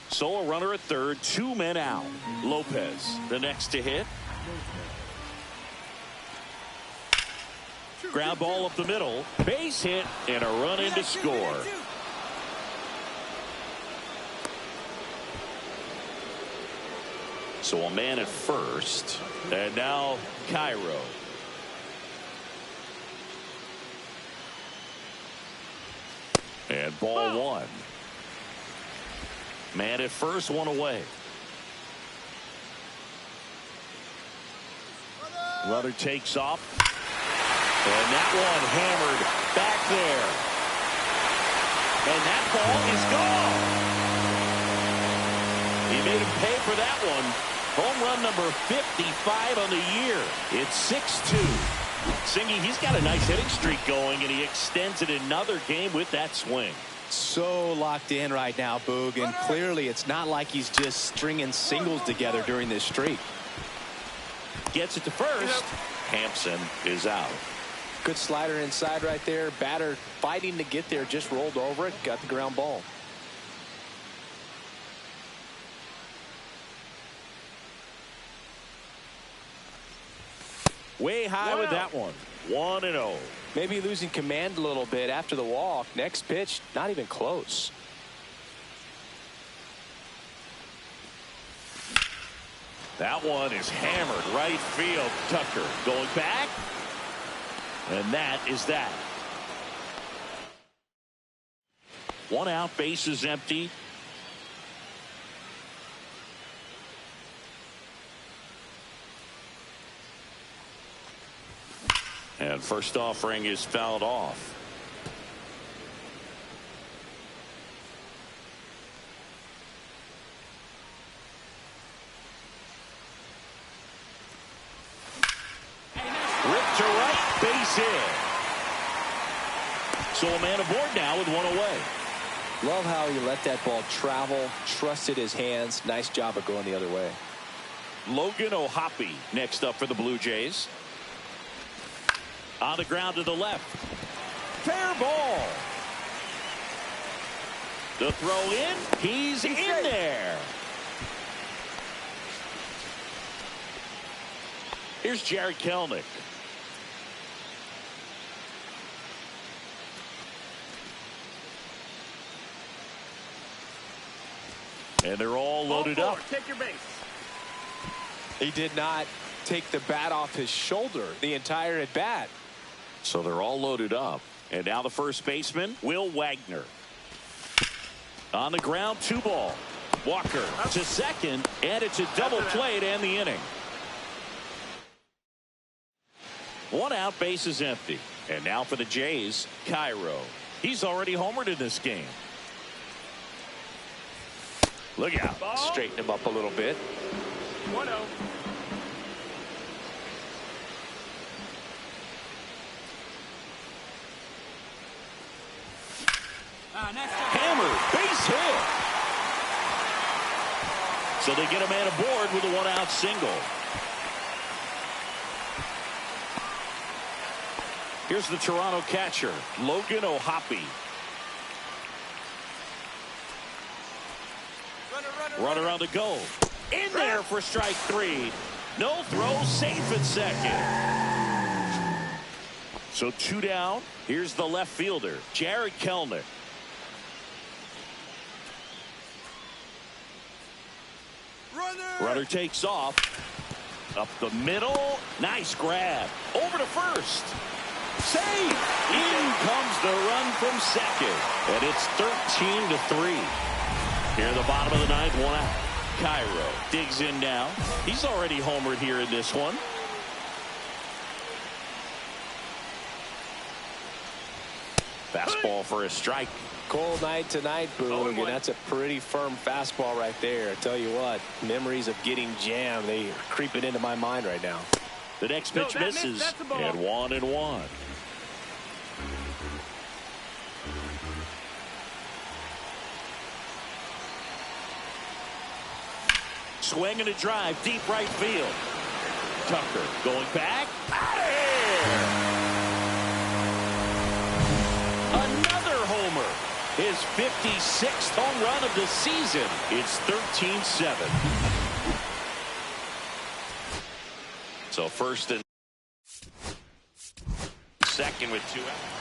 So a runner at third, 2 men out. Lopez, the next to hit. Ground ball up the middle. Base hit and a run in to score. So a man at first. And now Cairo. And ball 1. Man at first, 1 away. Runner takes off. And that one hammered back there. And that ball is gone. He made him pay for that one. Home run number 55 on the year. It's 6-2. Singy, he's got a nice hitting streak going, and he extends it another game with that swing. so locked in right now, Boog, and clearly it's not like he's just stringing singles together during this streak. Gets it to first. Hampson is out. Good slider inside right there. Batter fighting to get there, just rolled over it, got the ground ball. Way high with that one. 1-0. Maybe losing command a little bit after the walk. Next pitch, not even close. That one is hammered right field. Tucker going back. And that is that. 1 out, base is empty. And first offering is fouled off. Ripped to right, base hit. So a man aboard now with 1 away. Love how he let that ball travel, trusted his hands. Nice job of going the other way. Logan O'Hoppe next up for the Blue Jays. On the ground to the left. Fair ball. The throw in. He's in there. Here's Jared Kelenic. And they're all loaded up. Take your base. He did not take the bat off his shoulder the entire at bat. So they're all loaded up. And now the first baseman, Will Wagner. On the ground, 2 ball. Walker to second, and it's a double play to end the inning. 1 out, base is empty. And now for the Jays, Cairo. He's already homered in this game. Look out. Ball. Straighten him up a little bit. 1-0. Hammer, base hit. So they get a man aboard with a 1-out single. Here's the Toronto catcher, Logan O'Hoppe. Runner on the go. In there for strike 3. No throw, safe at second. So 2 down. Here's the left fielder, Jared Kelnick. Runner takes off. Up the middle. Nice grab. Over to first. Save. In comes the run from second. And it's 13-3. Here in the bottom of the 9th, 1 out. Cairo digs in now. He's already homered here in this one. Fastball for a strike. Cold night tonight, Boog, and that's a pretty firm fastball right there. I tell you what, memories of getting jammed, they are creeping into my mind right now. The next pitch misses, and 1-1. Swing and a drive, deep right field. Tucker going back. Out of here! Another homer. His 56th home run of the season. It's 13-7. So first and second with 2 outs.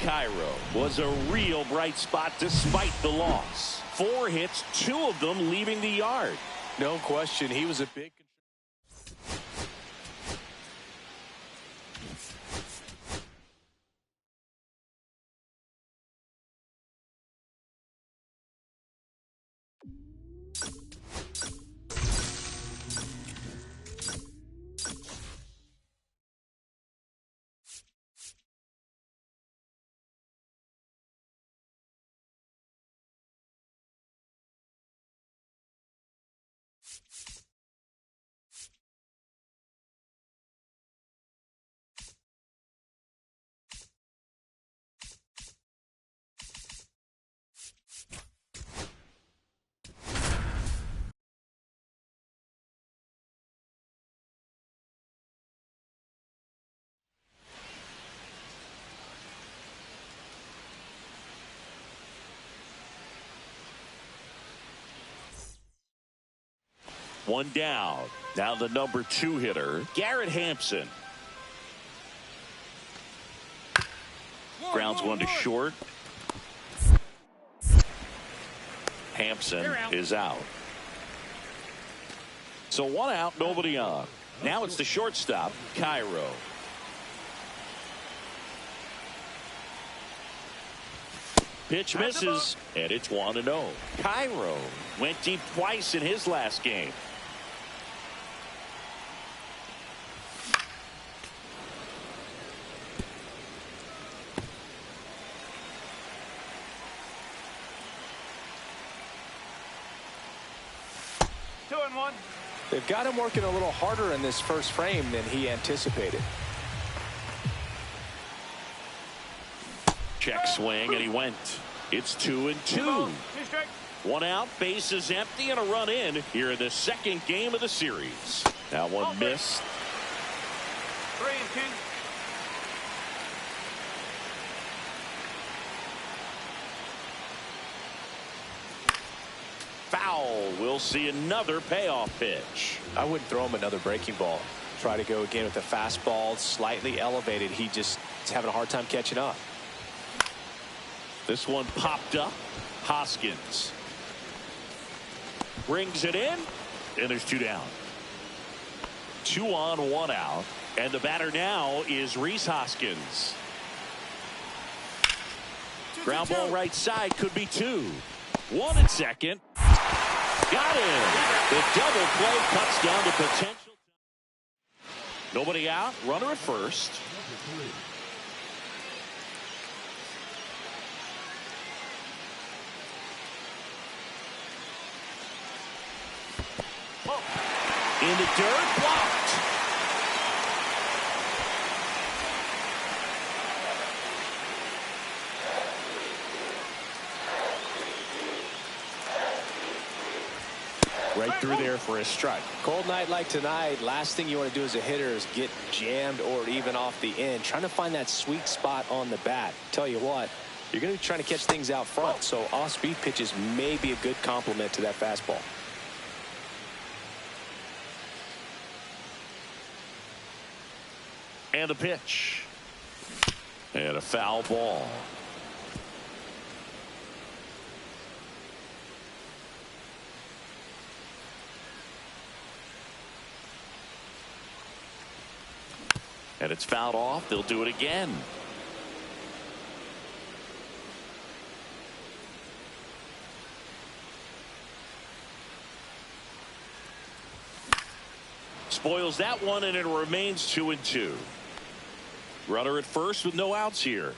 Cairo was a real bright spot despite the loss. 4 hits, 2 of them leaving the yard. No question, he was a big. One down. Now the number 2 hitter, Garrett Hampson. Grounds one to short. Hampson is out. So 1 out, nobody on. Now it's the shortstop, Cairo. Pitch misses, and it's 1-0. Cairo went deep twice in his last game. They've got him working a little harder in this first frame than he anticipated. Check swing, and he went. It's 2-2. 1 out, base is empty, and a run in here in the second game of the series. Now one missed. 3-2. Foul. We'll see another payoff pitch. I wouldn't throw him another breaking ball. Try to go again with the fastball, slightly elevated. He just is having a hard time catching up. This one popped up. Hoskins. Brings it in, and there's 2 down. 2 on, 1 out. And the batter now is Rhys Hoskins. Ground ball right side, could be 2. 1 at second. Got him. The double play cuts down the potential. Nobody out. Runner at first. In the dirt, blocked. Right through there for a strike. Cold night like tonight, last thing you want to do as a hitter is get jammed or even off the end. Trying to find that sweet spot on the bat. Tell you what, you're going to be trying to catch things out front, so off-speed pitches may be a good complement to that fastball. And the pitch. And a foul ball. And it's fouled off. They'll do it again. Spoils that one, and it remains 2-2. Runner at first with no outs here.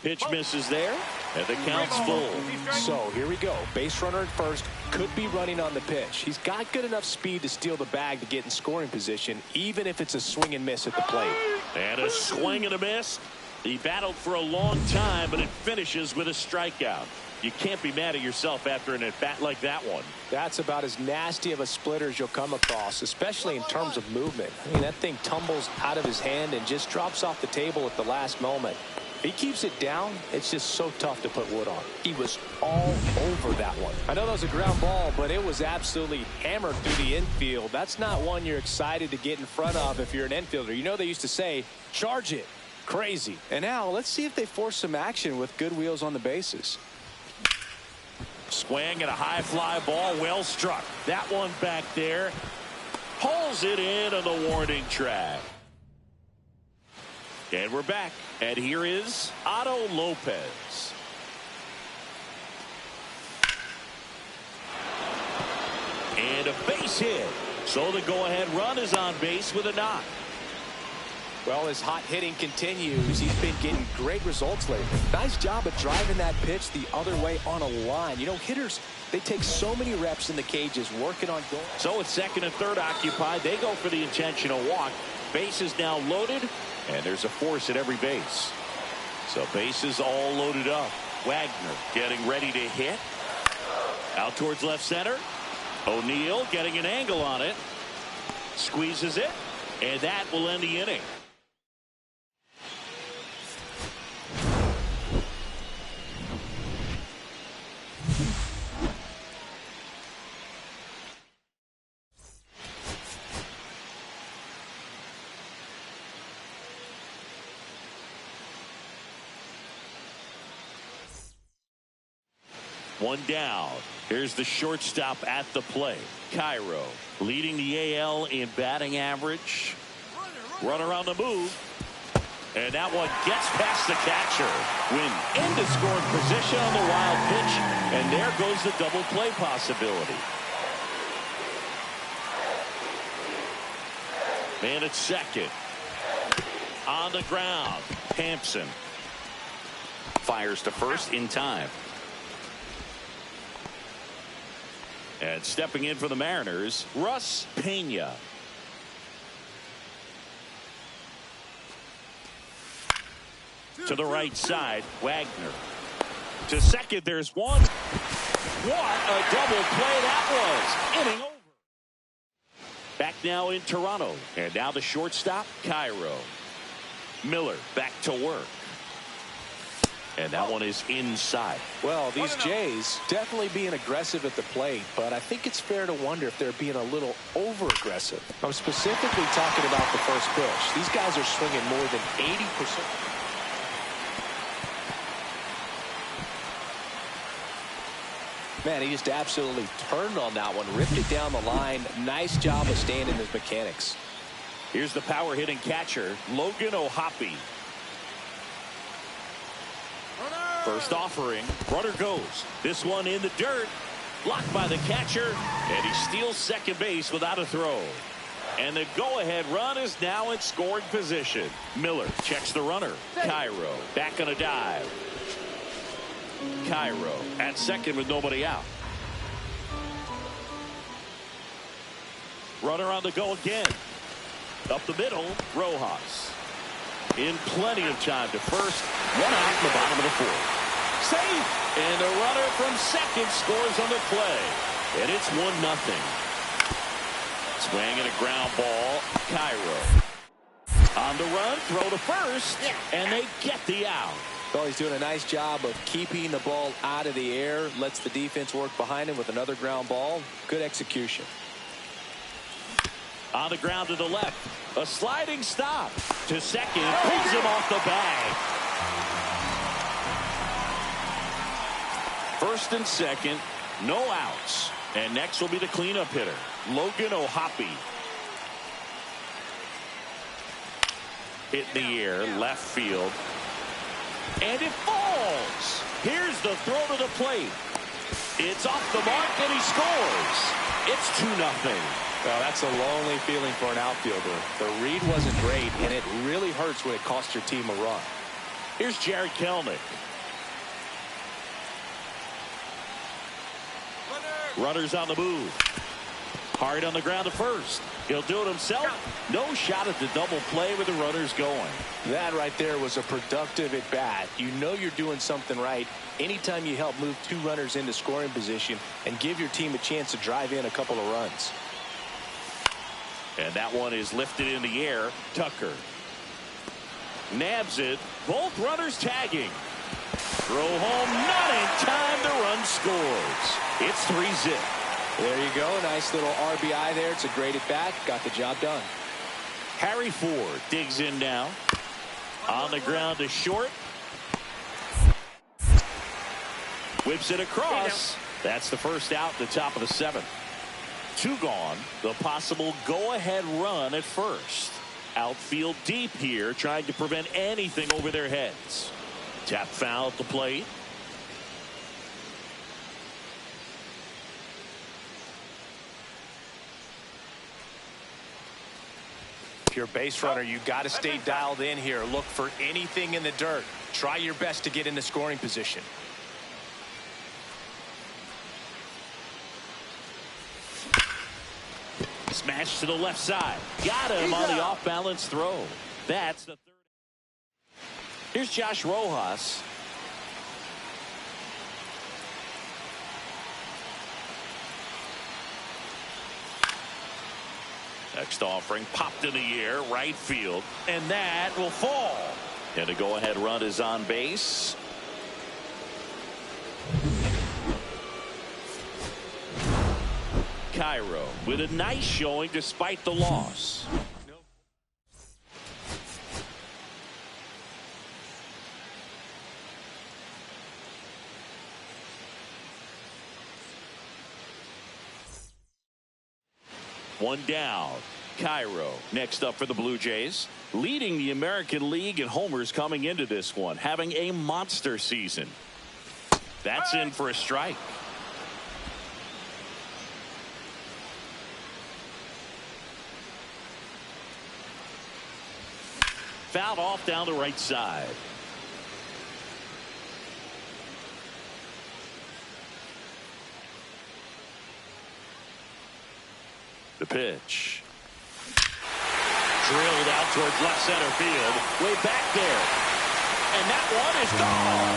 Pitch misses there, and the count's full. So here we go. Base runner at first, could be running on the pitch. He's got good enough speed to steal the bag to get in scoring position, even if it's a swing and miss at the plate. And a swing and a miss. He battled for a long time, but it finishes with a strikeout. You can't be mad at yourself after an at-bat like that one. That's about as nasty of a splitter as you'll come across, especially in terms of movement. I mean, that thing tumbles out of his hand and just drops off the table at the last moment. He keeps it down. It's just so tough to put wood on. He was all over that one. I know that was a ground ball, but it was absolutely hammered through the infield. That's not one you're excited to get in front of if you're an infielder. You know they used to say, charge it. Crazy. And now let's see if they force some action with good wheels on the bases. Swing and a high fly ball, well struck. That one back there. Pulls it in on the warning track. And we're back. And here is Otto Lopez. And a base hit. So the go-ahead run is on base with a knock. Well, his hot hitting continues. He's been getting great results lately. Nice job of driving that pitch the other way on a line. You know, hitters, they take so many reps in the cages working on goal. So with second and third occupied, they go for the intentional walk. Base is now loaded, and there's a force at every base. So bases all loaded up. Wagner getting ready to hit. Out towards left center. O'Neill getting an angle on it. Squeezes it, and that will end the inning. One down. Here's the shortstop at the plate. Cairo leading the AL in batting average. Runner on the move. And that one gets past the catcher. Win into scoring position on the wild pitch. And there goes the double play possibility. Man at second. On the ground. Hampson fires to first in time. And stepping in for the Mariners, Russ Pena. To the right side, Wagner. To second, there's one. What a double play that was. Inning over. Back now in Toronto. And now the shortstop, Cairo. Miller back to work. And that one is inside. Well, these Jays definitely being aggressive at the plate, but I think it's fair to wonder if they're being a little over-aggressive. I'm specifically talking about the first pitch. These guys are swinging more than 80%. Man, he just absolutely turned on that one, ripped it down the line. Nice job of staying in his mechanics. Here's the power-hitting catcher, Logan O'Hoppe. First offering, runner goes. This one in the dirt, blocked by the catcher, and he steals second base without a throw. And the go-ahead run is now in scoring position. Miller checks the runner. Cairo back on a dive. Cairo at second with nobody out. Runner on the go again. Up the middle, Rojas. In plenty of time to first. One out in the bottom of the fourth. Safe! And the runner from second scores on the play. And it's 1-0. Swing and a ground ball. Cairo. On the run, throw to first. And they get the out. Well, he's doing a nice job of keeping the ball out of the air. Lets the defense work behind him with another ground ball. Good execution. On the ground to the left. A sliding stop to second. Pulls him off the bag. First and second. No outs. And next will be the cleanup hitter, Logan O'Hoppe. Hit in the air. Left field. And it falls. Here's the throw to the plate. It's off the mark and he scores. It's 2-0. Well, that's a lonely feeling for an outfielder. The read wasn't great, and it really hurts when it costs your team a run. Here's Jared Kelnick. Runners on the move. Hard on the ground to first. He'll do it himself. No shot at the double play with the runners going. That right there was a productive at bat. You know you're doing something right anytime you help move two runners into scoring position and give your team a chance to drive in a couple of runs. And that one is lifted in the air. Tucker nabs it. Both runners tagging. Throw home, not in time. The run scores. It's 3-0. There you go. Nice little RBI there. It's a great at bat. Got the job done. Harry Ford digs in now. On the ground to short. Whips it across. That's the first out at the top of the seventh. 2 gone. The possible go-ahead run at first. Outfield deep here, trying to prevent anything over their heads. Tap foul at the plate. If you're a base runner, you got to stay dialed in here. Look for anything in the dirt. Try your best to get into scoring position. Smash to the left side. Got him on the off-balance throw. That's the third. Here's Josh Rojas. Next offering popped in the air, right field, and that will fall. And a go-ahead run is on base. Cairo with a nice showing despite the loss. One down. Cairo next up for the Blue Jays, leading the American League in homers coming into this one, having a monster season. That's in for a strike. Fouled off down the right side. The pitch. Drilled out towards left center field. Way back there. And that one is gone.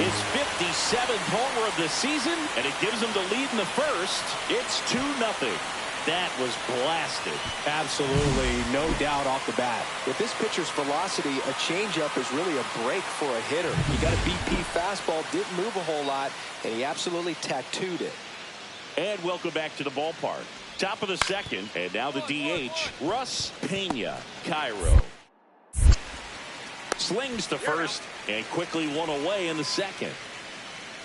His 57th homer of the season, and it gives him the lead in the first. It's 2-0. That was blasted. Absolutely, no doubt off the bat. With this pitcher's velocity, a changeup is really a break for a hitter. He got a BP fastball, didn't move a whole lot, and he absolutely tattooed it. And welcome back to the ballpark. Top of the second, and now the DH, Russ Pena, Cairo. Slings to first, and quickly one away in the second.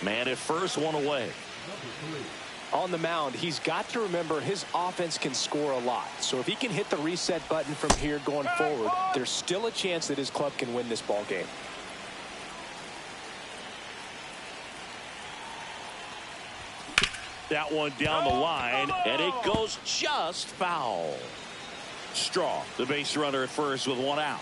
Man at first, one away. On the mound, he's got to remember his offense can score a lot. So if he can hit the reset button from here going forward, there's still a chance that his club can win this ball game. That one down the line, and it goes just foul. Straw, the base runner at first with one out.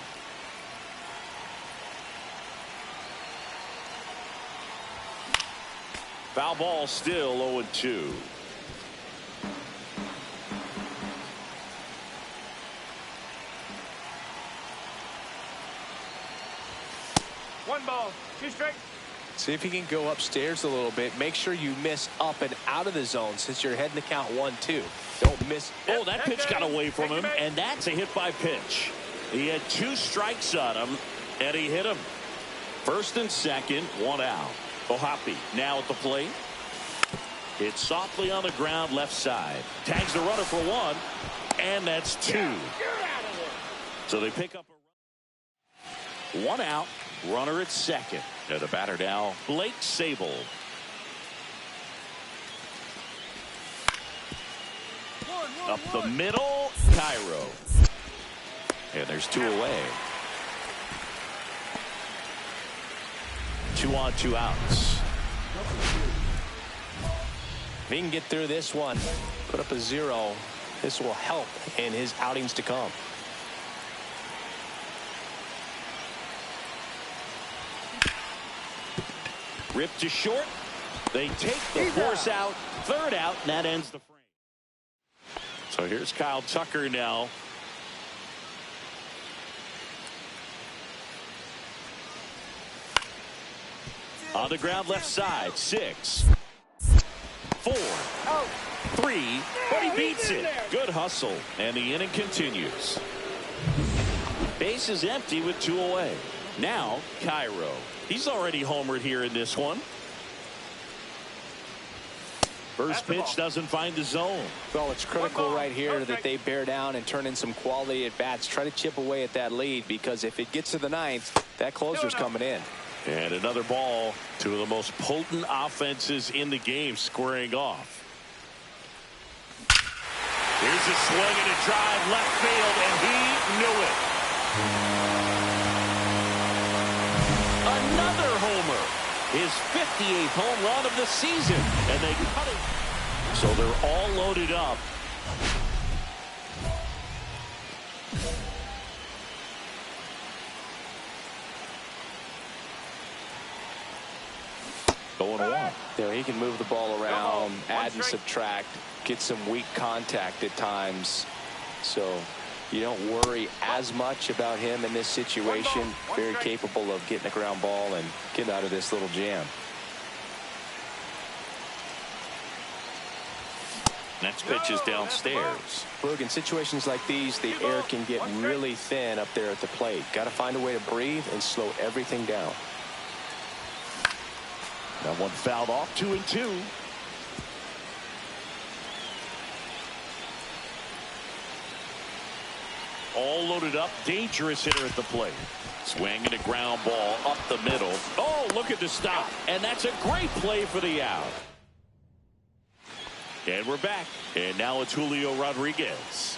Foul ball, still 0-2. One ball, two strikes. See if he can go upstairs a little bit. Make sure you miss up and out of the zone since you're heading to count 1-2. Don't miss. Oh, that pitch got away from him, and that's a hit by pitch. He had 2 strikes on him, and he hit him. First and second, one out. Ohapi now at the plate. It's softly on the ground left side. Tags the runner for 1, and that's 2. So they pick up a run. One out, runner at second. And the batter now, Blake Sable. Up the middle, Cairo. And there's 2 away. 2 on, 2 outs. If he can get through this one, put up a 0, this will help in his outings to come. Ripped to short. They take the force out. 3rd out, and that ends the frame. So here's Kyle Tucker now. On the ground left side, 6, 4, 3, but he beats it. Good hustle, and the inning continues. Base is empty with 2 away. Now, Cairo. He's already homered here in this one. First pitch doesn't find the zone. Well, it's critical right here that they bear down and turn in some quality at bats. Try to chip away at that lead, because if it gets to the 9th, that closer's coming in. And another ball. 2 of the most potent offenses in the game squaring off. Here's a swing and a drive left field, and he knew it. Another homer. His 58th home run of the season, and they cut it. So they're all loaded up. Going on. There, he can move the ball around, add and subtract, get some weak contact at times. So you don't worry as much about him in this situation. Very capable of getting a ground ball and getting out of this little jam. Next pitch is downstairs. Boog, in situations like these, the air can get really thin up there at the plate. Got to find a way to breathe and slow everything down. That one fouled off, 2-2. All loaded up, dangerous hitter at the plate. Swing and a ground ball up the middle. Oh, look at the stop. And that's a great play for the out. And we're back. And now it's Julio Rodriguez.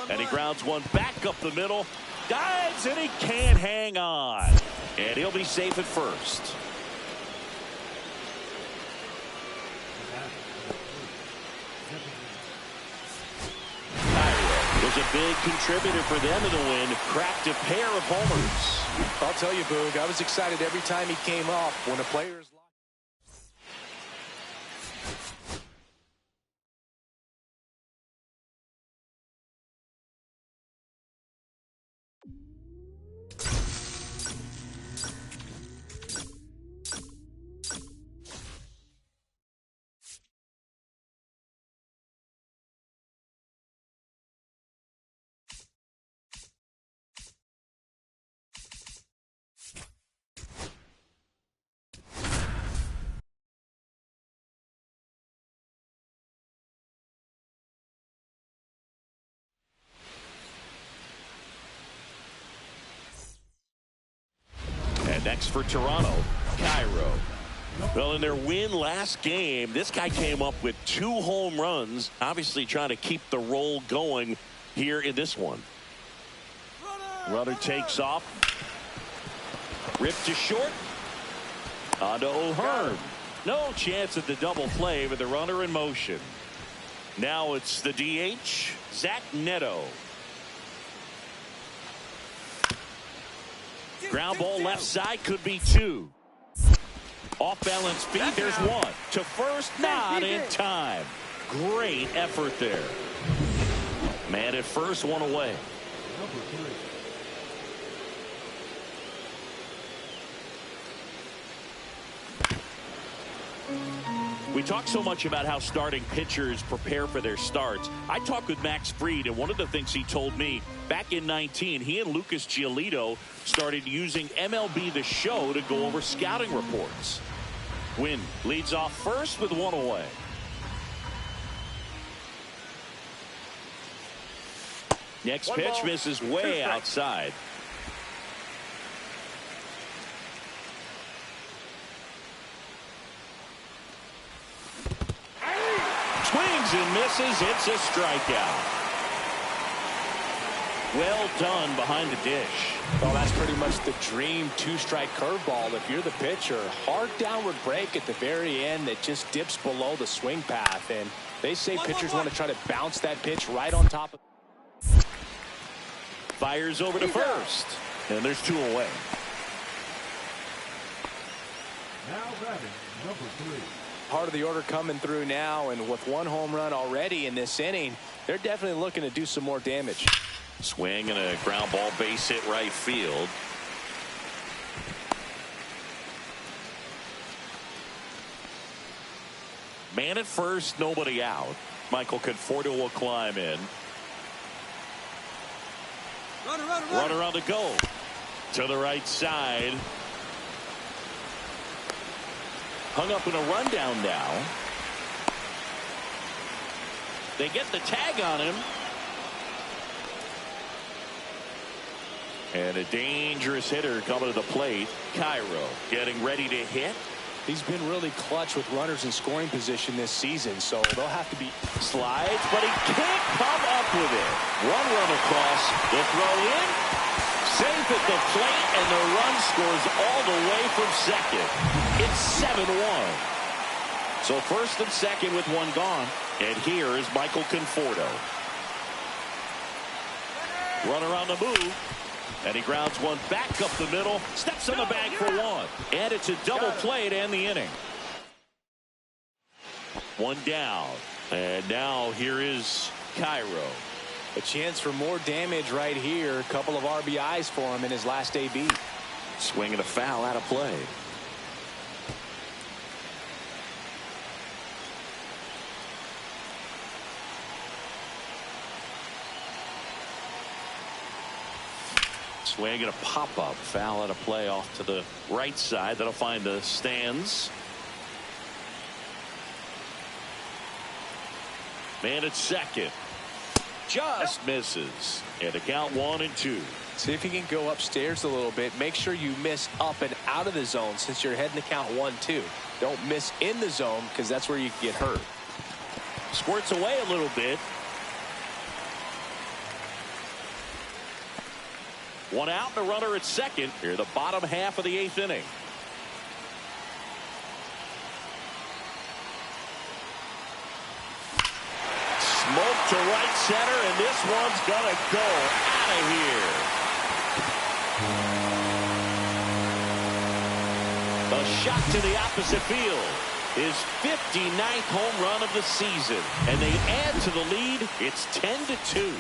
And he grounds one back up the middle. Dives, and he can't hang on. And he'll be safe at first. Was a big contributor for them in the win. Cracked a pair of homers. I'll tell you, Boog, I was excited every time he came up. When a player's Next for Toronto, Cairo. Well, in their win last game, this guy came up with 2 home runs, obviously trying to keep the roll going here in this one. Runner takes off. Ripped to short. On to O'Hearn. No chance at the double play with the runner in motion. Now it's the DH, Zach Neto. Ground ball left side, could be 2. Off balance feed, there's 1. To first, not in time. Great effort there. Man at first, 1 away. We talk so much about how starting pitchers prepare for their starts. I talked with Max Fried, and one of the things he told me back in 19, he and Lucas Giolito started using MLB The Show to go over scouting reports. Wynn leads off first with 1 away. Next pitch misses way outside. Swings and misses. It's a strikeout. Well done behind the dish. Well, that's pretty much the dream 2-strike curveball. If you're the pitcher, hard downward break at the very end that just dips below the swing path. And they say pitchers want to try to bounce that pitch right on top of. Fires over to first. And there's 2 away. Now batting, number 3. Part of the order coming through now, and with 1 home run already in this inning, they're definitely looking to do some more damage. Swing and a ground ball, base hit right field. Man at first, nobody out. Michael Conforto will climb in. Runner on the go. To the right side. Hung up in a rundown now. They get the tag on him. And a dangerous hitter coming to the plate. Cairo getting ready to hit. He's been really clutch with runners in scoring position this season, so they'll have to be. Slides, but he can't come up with it. Run across. The throw in. Safe at the plate, and the run scores all the way from second. It's 7-1. So first and second with 1 gone. And here is Michael Conforto. Runner on the move. And he grounds 1 back up the middle. Steps on the bag for 1. And it's a double play to end the inning. 1 down. And now here is Cairo. A chance for more damage right here. A couple of RBIs for him in his last AB. Swing and a foul out of play. Swing and a pop-up. Foul out of play off to the right side. That'll find the stands. Man at second. Just misses. And a count 1-2. See if you can go upstairs a little bit. Make sure you miss up and out of the zone since you're heading to count 1-2. Don't miss in the zone because that's where you can get hurt. Squirts away a little bit. 1 out and a runner at second. Here the bottom half of the 8th inning. Smoke to right center, and this one's gonna go out of here. A shot to the opposite field. His 59th home run of the season, and they add to the lead. It's 10-2.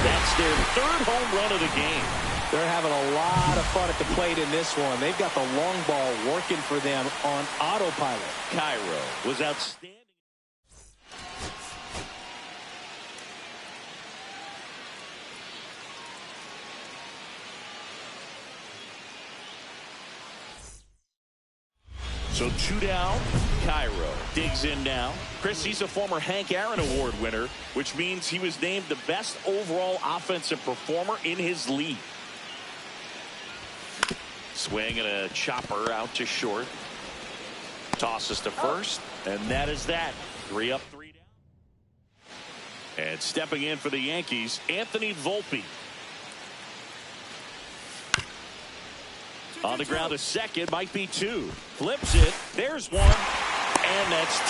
That's their 3rd home run of the game. They're having a lot of fun at the plate in this one. They've got the long ball working for them on autopilot. Cairo was outstanding. So 2 down. Cairo digs in now. Chris, he's a former Hank Aaron Award winner, which means he was named the best overall offensive performer in his league. Swing and a chopper out to short. Tosses to first, and that is that. 3 up, 3 down. And stepping in for the Yankees, Anthony Volpe. On the ground to second, might be 2. Flips it. There's 1, and that's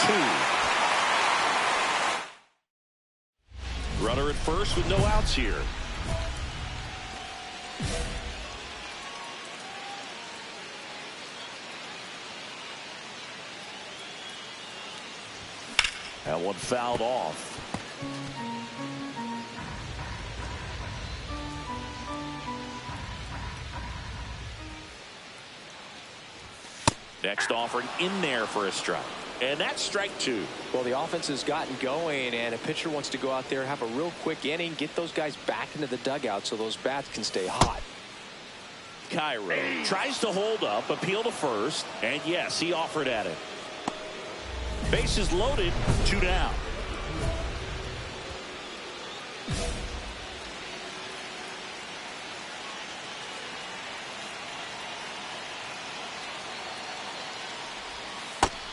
2. Runner at first with no outs here. That one fouled off. Next offering in there for a strike. And that's strike 2. Well, the offense has gotten going, and a pitcher wants to go out there, have a real quick inning, get those guys back into the dugout so those bats can stay hot. Cairo tries to hold up, appeal to first, and yes, he offered at it. Bases loaded, 2 down.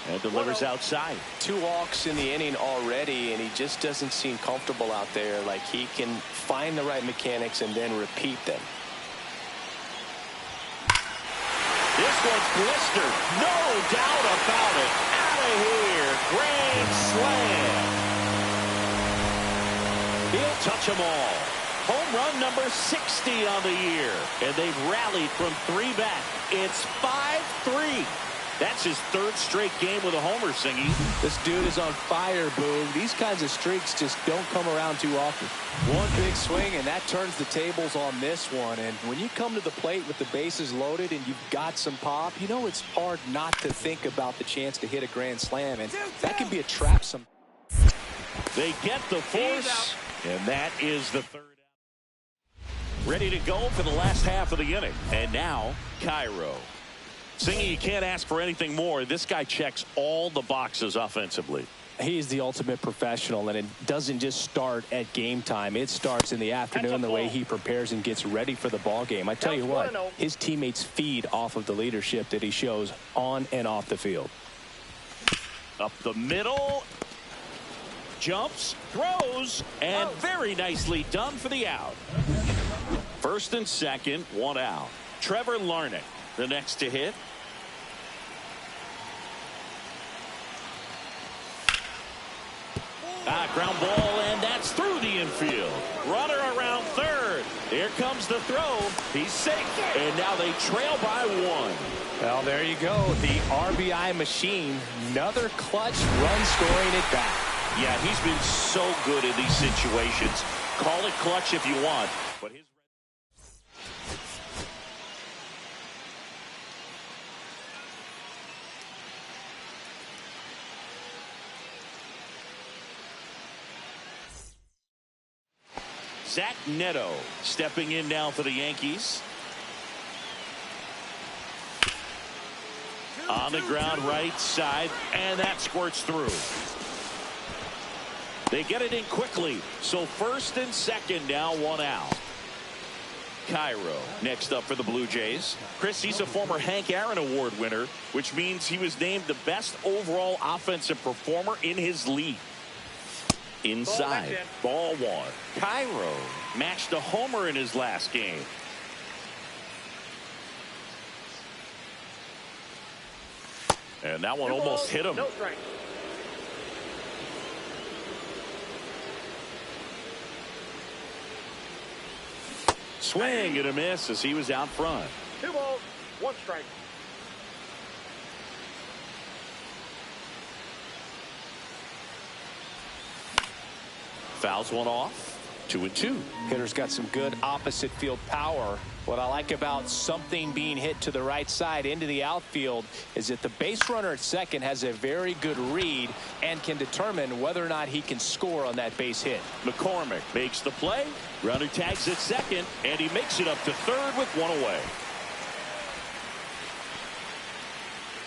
And delivers outside. 2 walks in the inning already, and he just doesn't seem comfortable out there. Like he can find the right mechanics and then repeat them. This one's blistered. No doubt about it. Out of here. Grand slam. He'll touch them all. Home run number 60 on the year. And they've rallied from 3 back. It's 5-3. That's his 3rd straight game with a homer, Singy. This dude is on fire, Boog. These kinds of streaks just don't come around too often. One big swing, and that turns the tables on this one. And when you come to the plate with the bases loaded and you've got some pop, you know it's hard not to think about the chance to hit a grand slam. And that can be a trap. They get the force, and that is the 3rd. Ready to go for the last half of the inning. And now, Cairo. Singy, you can't ask for anything more. This guy checks all the boxes offensively. He's the ultimate professional, and it doesn't just start at game time. It starts in the afternoon, the way he prepares and gets ready for the ball game. I tell you what, his teammates feed off of the leadership that he shows on and off the field. Up the middle. Jumps, throws, and very nicely done for the out. First and second, 1 out. Trevor Larnach, the next to hit. Ground ball, and that's through the infield. Runner around third. Here comes the throw. He's safe, and now they trail by 1. Well, there you go. The RBI machine. Another clutch run scoring at bat. Yeah, he's been so good in these situations. Call it clutch if you want, but his Zach Neto stepping in now for the Yankees. On the ground, right side, and that squirts through. They get it in quickly, so first and second now, 1 out. Cairo next up for the Blue Jays. Chris, he's a former Hank Aaron Award winner, which means he was named the best overall offensive performer in his league. Inside, ball 1. Cairo matched a homer in his last game. And that one almost hit him. No strike. Swing and a miss as he was out front. 2 balls, 1 strike. Fouls one off. 2-2. Hitter's got some good opposite field power. What I like about something being hit to the right side into the outfield is that the base runner at second has a very good read and can determine whether or not he can score on that base hit. McCormick makes the play. Runner tags at second, and he makes it up to third with 1 away.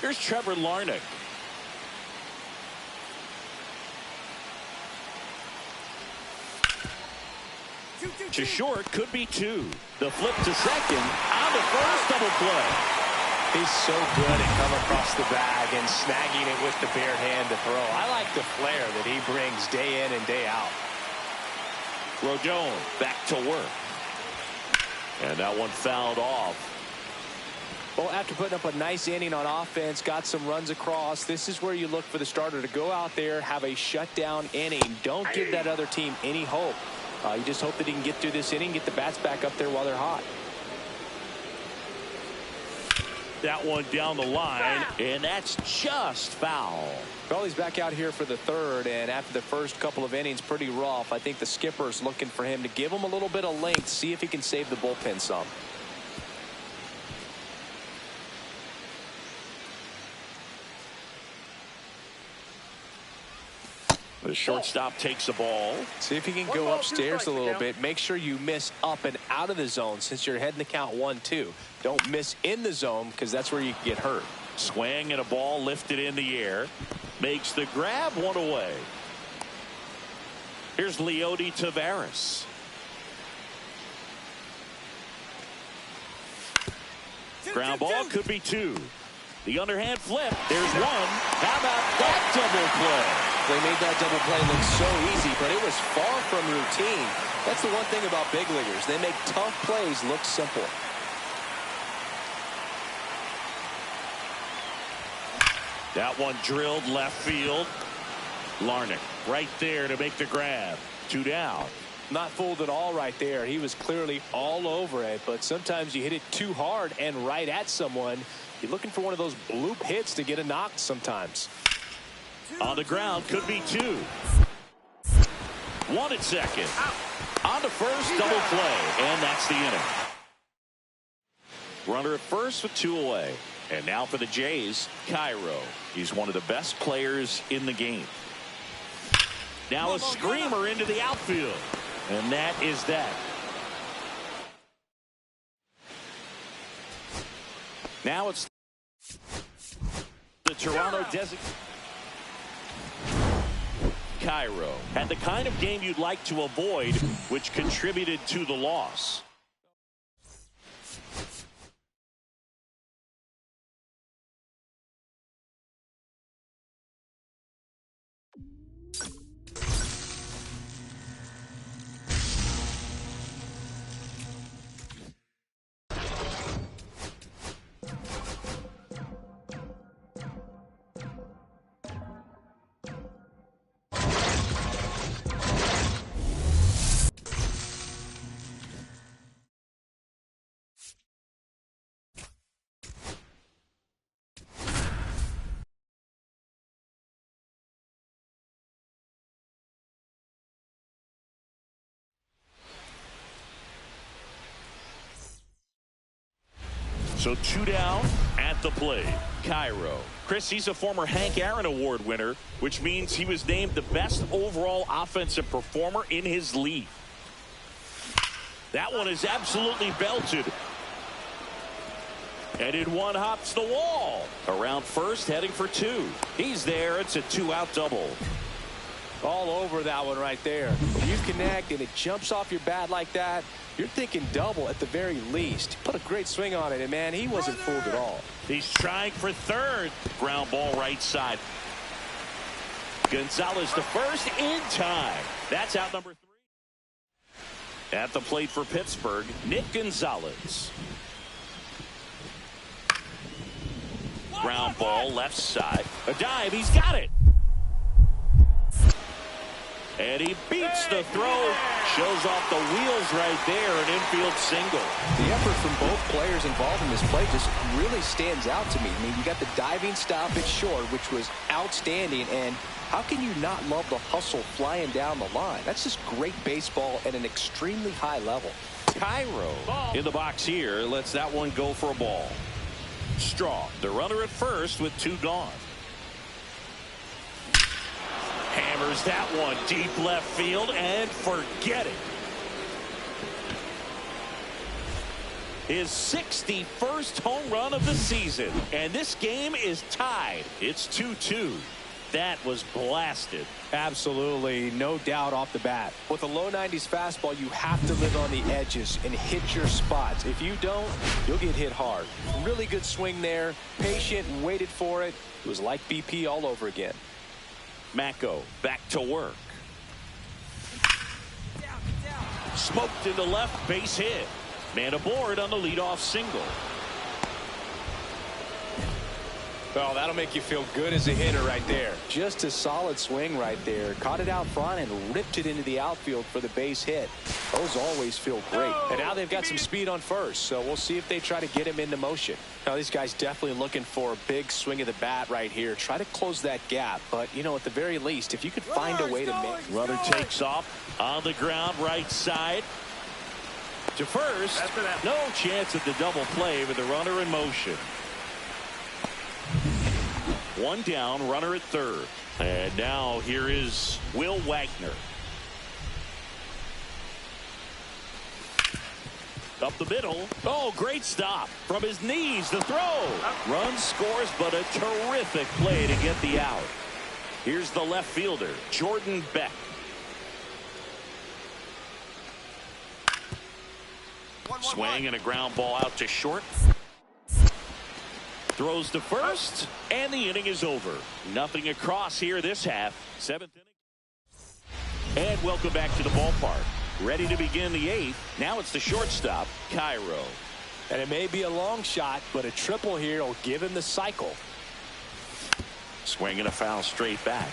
Here's Trevor Larnach. To short, could be 2. The flip to second, on the first, double play. He's so good at coming across the bag and snagging it with the bare hand to throw. I like the flair that he brings day in and day out. Rodon back to work. And that one fouled off. Well, after putting up a nice inning on offense, got some runs across, this is where you look for the starter to go out there, have a shutdown inning. Don't give that other team any hope. You just hope that he can get through this inning, get the bats back up there while they're hot. That one down the line, and that's just foul. Well, he's back out here for the third, and after the first couple of innings, pretty rough. I think the skipper's looking for him to give him a little bit of length, see if he can save the bullpen some. The shortstop takes the ball. See if he can go upstairs a little bit. Make sure you miss up and out of the zone since you're heading to count 1-2. Don't miss in the zone because that's where you can get hurt. Swing and a ball lifted in the air. Makes the grab, one away. Here's Leody Taveras. Ground ball could be two. The underhand flip. There's one. How about that double play? They made that double play look so easy, but it was far from routine. That's the one thing about big leaguers. They make tough plays look simple. That one drilled left field. Larnach right there to make the grab. 2 down. Not fooled at all right there. He was clearly all over it, but sometimes you hit it too hard and right at someone. You're looking for one of those bloop hits to get a knock sometimes. On the ground, could be two. One at second. On to first, double play, and that's the inning. Runner at first with 2 away. And now for the Jays, Cairo. He's one of the best players in the game. Now a screamer into the outfield. And that is that. Now it's the Toronto Desert. Cairo had the kind of game you'd like to avoid, which contributed to the loss. So 2 down at the plate. Cairo. Chris, he's a former Hank Aaron Award winner, which means he was named the best overall offensive performer in his league. That one is absolutely belted. And in one hops the wall. Around first, heading for 2. He's there. It's a 2-out double. All over that one right there. You connect and it jumps off your bat like that. You're thinking double at the very least. Put a great swing on it, and man, he wasn't fooled at all. He's trying for third. Ground ball right side. Gonzalez to first in time. That's out number 3. At the plate for Pittsburgh, Nick Gonzalez. Ground ball left side. A dive. He's got it. And he beats the throw. Shows off the wheels right there. An infield single. The effort from both players involved in this play just really stands out to me. I mean, you got the diving stoppage short, which was outstanding. And how can you not love the hustle flying down the line? That's just great baseball at an extremely high level. Cairo in the box here. Lets that one go for a ball. Strong, the runner at first with 2 gone. Hammers that one deep left field and forget it. His 61st home run of the season. And this game is tied. It's 2-2. That was blasted. Absolutely, no doubt off the bat. With a low 90s fastball, you have to live on the edges and hit your spots. If you don't, you'll get hit hard. Really good swing there. Patient, waited for it. It was like BP all over again. Mako back to work. Smoked into left, base hit. Man aboard on the leadoff single. Well, that'll make you feel good as a hitter right there. Just a solid swing right there. Caught it out front and ripped it into the outfield for the base hit. Those always feel great. And now they've got some speed on first, so we'll see if they try to get him into motion. Now, these guys definitely looking for a big swing of the bat right here. Try to close that gap, but, you know, at the very least, if you could find a way to make... Runner takes off on the ground, right side. To first, no chance at the double play with the runner in motion. One down, runner at third. And now here is Will Wagner. Up the middle. Oh, great stop. From his knees, the throw. Run scores, but a terrific play to get the out. Here's the left fielder, Jordan Beck. Swing and a ground ball out to short. Throws to first, and the inning is over. Nothing across here this half. Seventh inning. And welcome back to the ballpark. Ready to begin the eighth. Now it's the shortstop, Cairo. And it may be a long shot, but a triple here will give him the cycle. Swing and a foul straight back.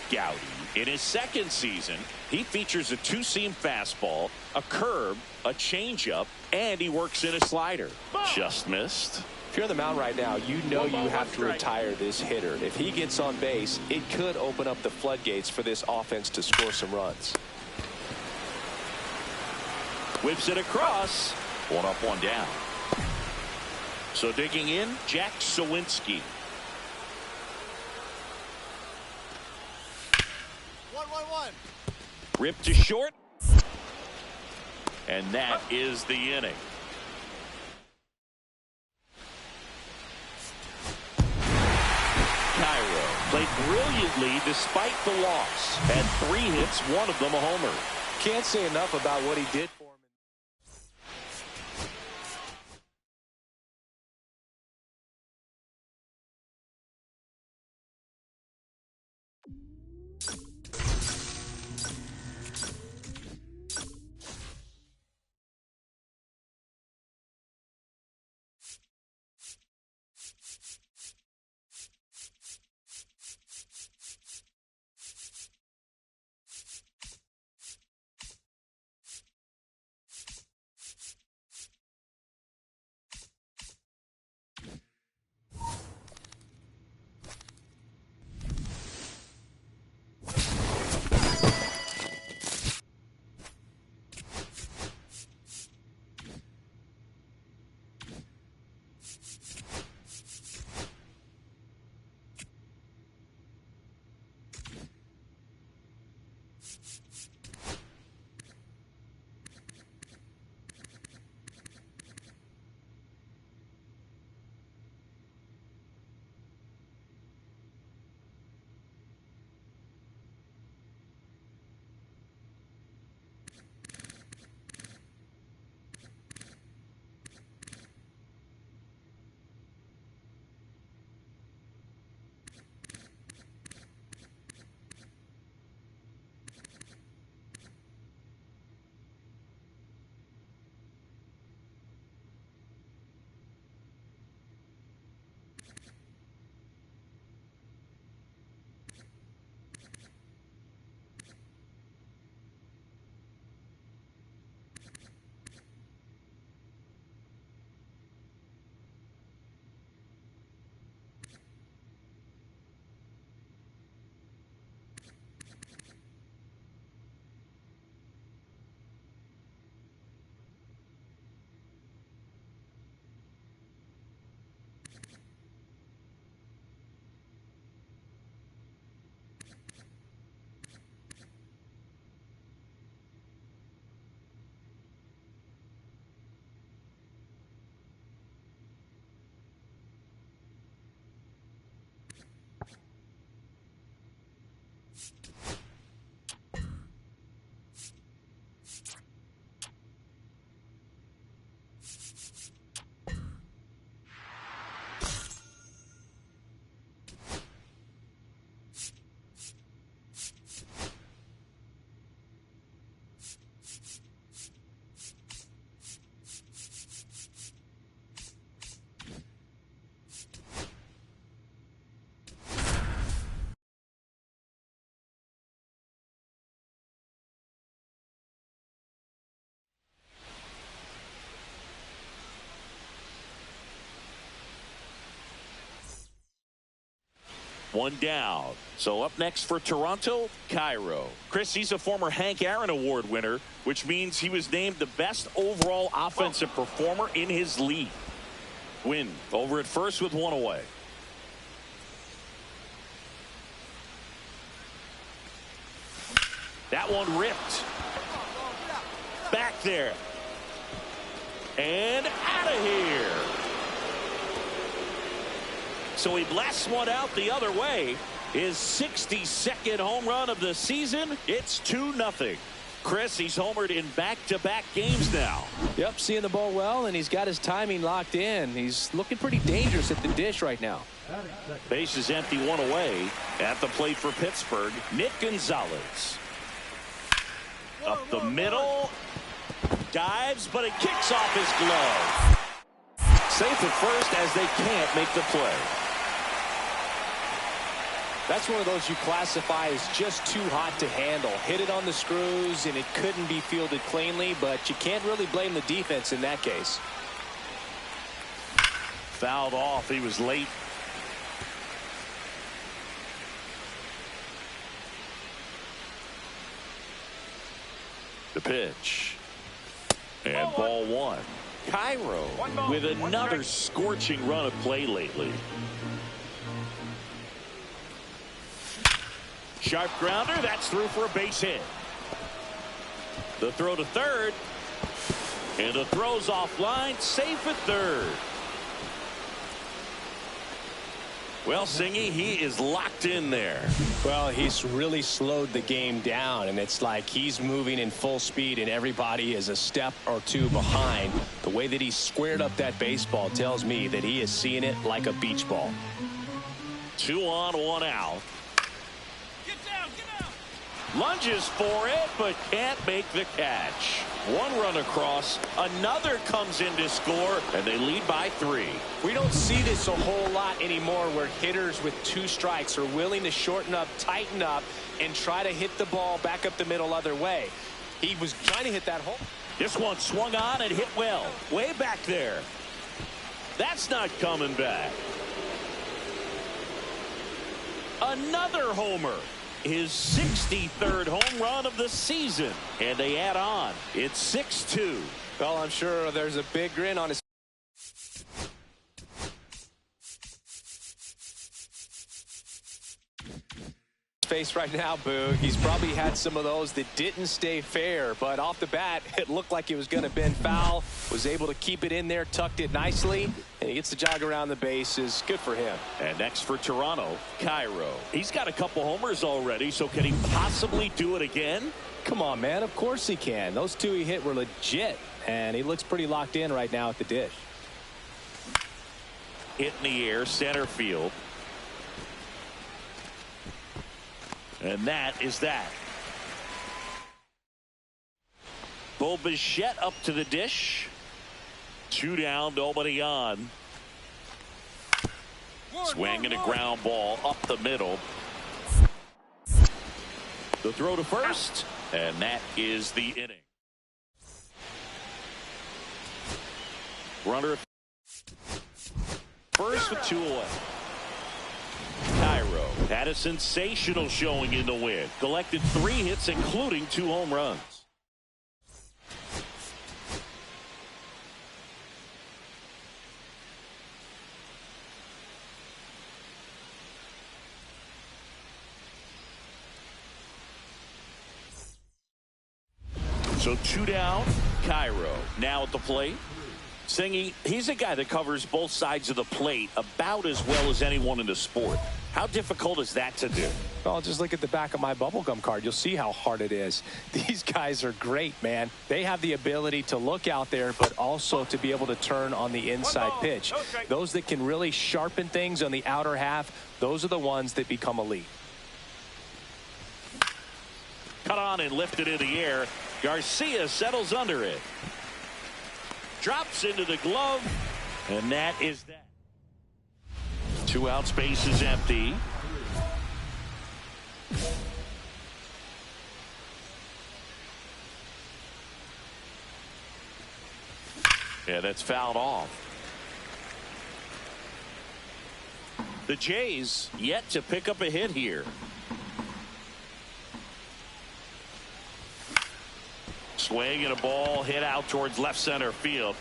Gowdy. In his second season, he features a two-seam fastball, a curve, a changeup, and he works in a slider. Just missed. If you're on the mound right now, you know you have to retire this hitter. If he gets on base, it could open up the floodgates for this offense to score some runs. Whips it across. One up, one down. So digging in, Jack Sawinski. 1-1-1. Ripped to short. And that is the inning. Cairo played brilliantly despite the loss. Had 3 hits, one of them a homer. Can't say enough about what he did for one down. So up next for Toronto, Cairo. Chris, he's a former Hank Aaron Award winner, which means he was named the best overall offensive performer in his league. Win over at first with one away. That one ripped. Back there. And out of here. So he blasts one out the other way. His 62nd home run of the season. It's 2-0. Chris, he's homered in back-to-back games now. Yep, seeing the ball well, and he's got his timing locked in. He's looking pretty dangerous at the dish right now. Base is empty, one away. At the plate for Pittsburgh, Nick Gonzalez. Up the middle. Dives, but it kicks off his glove. Safe at first as they can't make the play. That's one of those you classify as just too hot to handle. Hit it on the screws, and it couldn't be fielded cleanly, but you can't really blame the defense in that case. Fouled off. He was late. The pitch. And ball one. Cairo with another scorching run of play lately. Sharp grounder. That's through for a base hit. The throw to third. And the throw's offline. Safe at third. Well, Singy, he is locked in there. Well, he's really slowed the game down, and it's like he's moving in full speed, and everybody is a step or two behind. The way that he squared up that baseball tells me that he is seeing it like a beach ball. 2 on, 1 out. Lunges for it, but can't make the catch. One run across, another comes in to score, and they lead by 3. We don't see this a whole lot anymore where hitters with 2 strikes are willing to shorten up, tighten up, and try to hit the ball back up the middle other way. He was trying to hit that hole. This one swung on and hit well. Way back there. That's not coming back. Another homer. His 63rd home run of the season. And they add on. It's 6-2. Well, I'm sure there's a big grin on his face right now, Boog. He's probably had some of those that didn't stay fair, but off the bat, it looked like it was going to bend foul. Was able to keep it in there, tucked it nicely, and he gets the jog around the bases. Good for him. And next for Toronto, Cairo. He's got a couple homers already, so can he possibly do it again? Come on, man. Of course he can. Those 2 he hit were legit, and he looks pretty locked in right now at the dish. Hit in the air, center field. And that is that. Bo Bichette up to the dish. 2 down, nobody on. Swinging a ground ball up the middle. The throw to first, and that is the inning. Runner first with 2 away. Cairo had a sensational showing in the win. Collected 3 hits, including 2 home runs. So 2 down, Cairo now at the plate. Singy, he's a guy that covers both sides of the plate about as well as anyone in the sport. How difficult is that to do? Well, just look at the back of my bubblegum card. You'll see how hard it is. These guys are great, man. They have the ability to look out there, but also to be able to turn on the inside pitch. Those that can really sharpen things on the outer half, those are the ones that become elite. Cut on and lifted in the air. Garcia settles under it. Drops into the glove, and that is that. 2 out, space is empty. Yeah, that's fouled off. The Jays yet to pick up a hit here. Swing and a ball hit out towards left center field.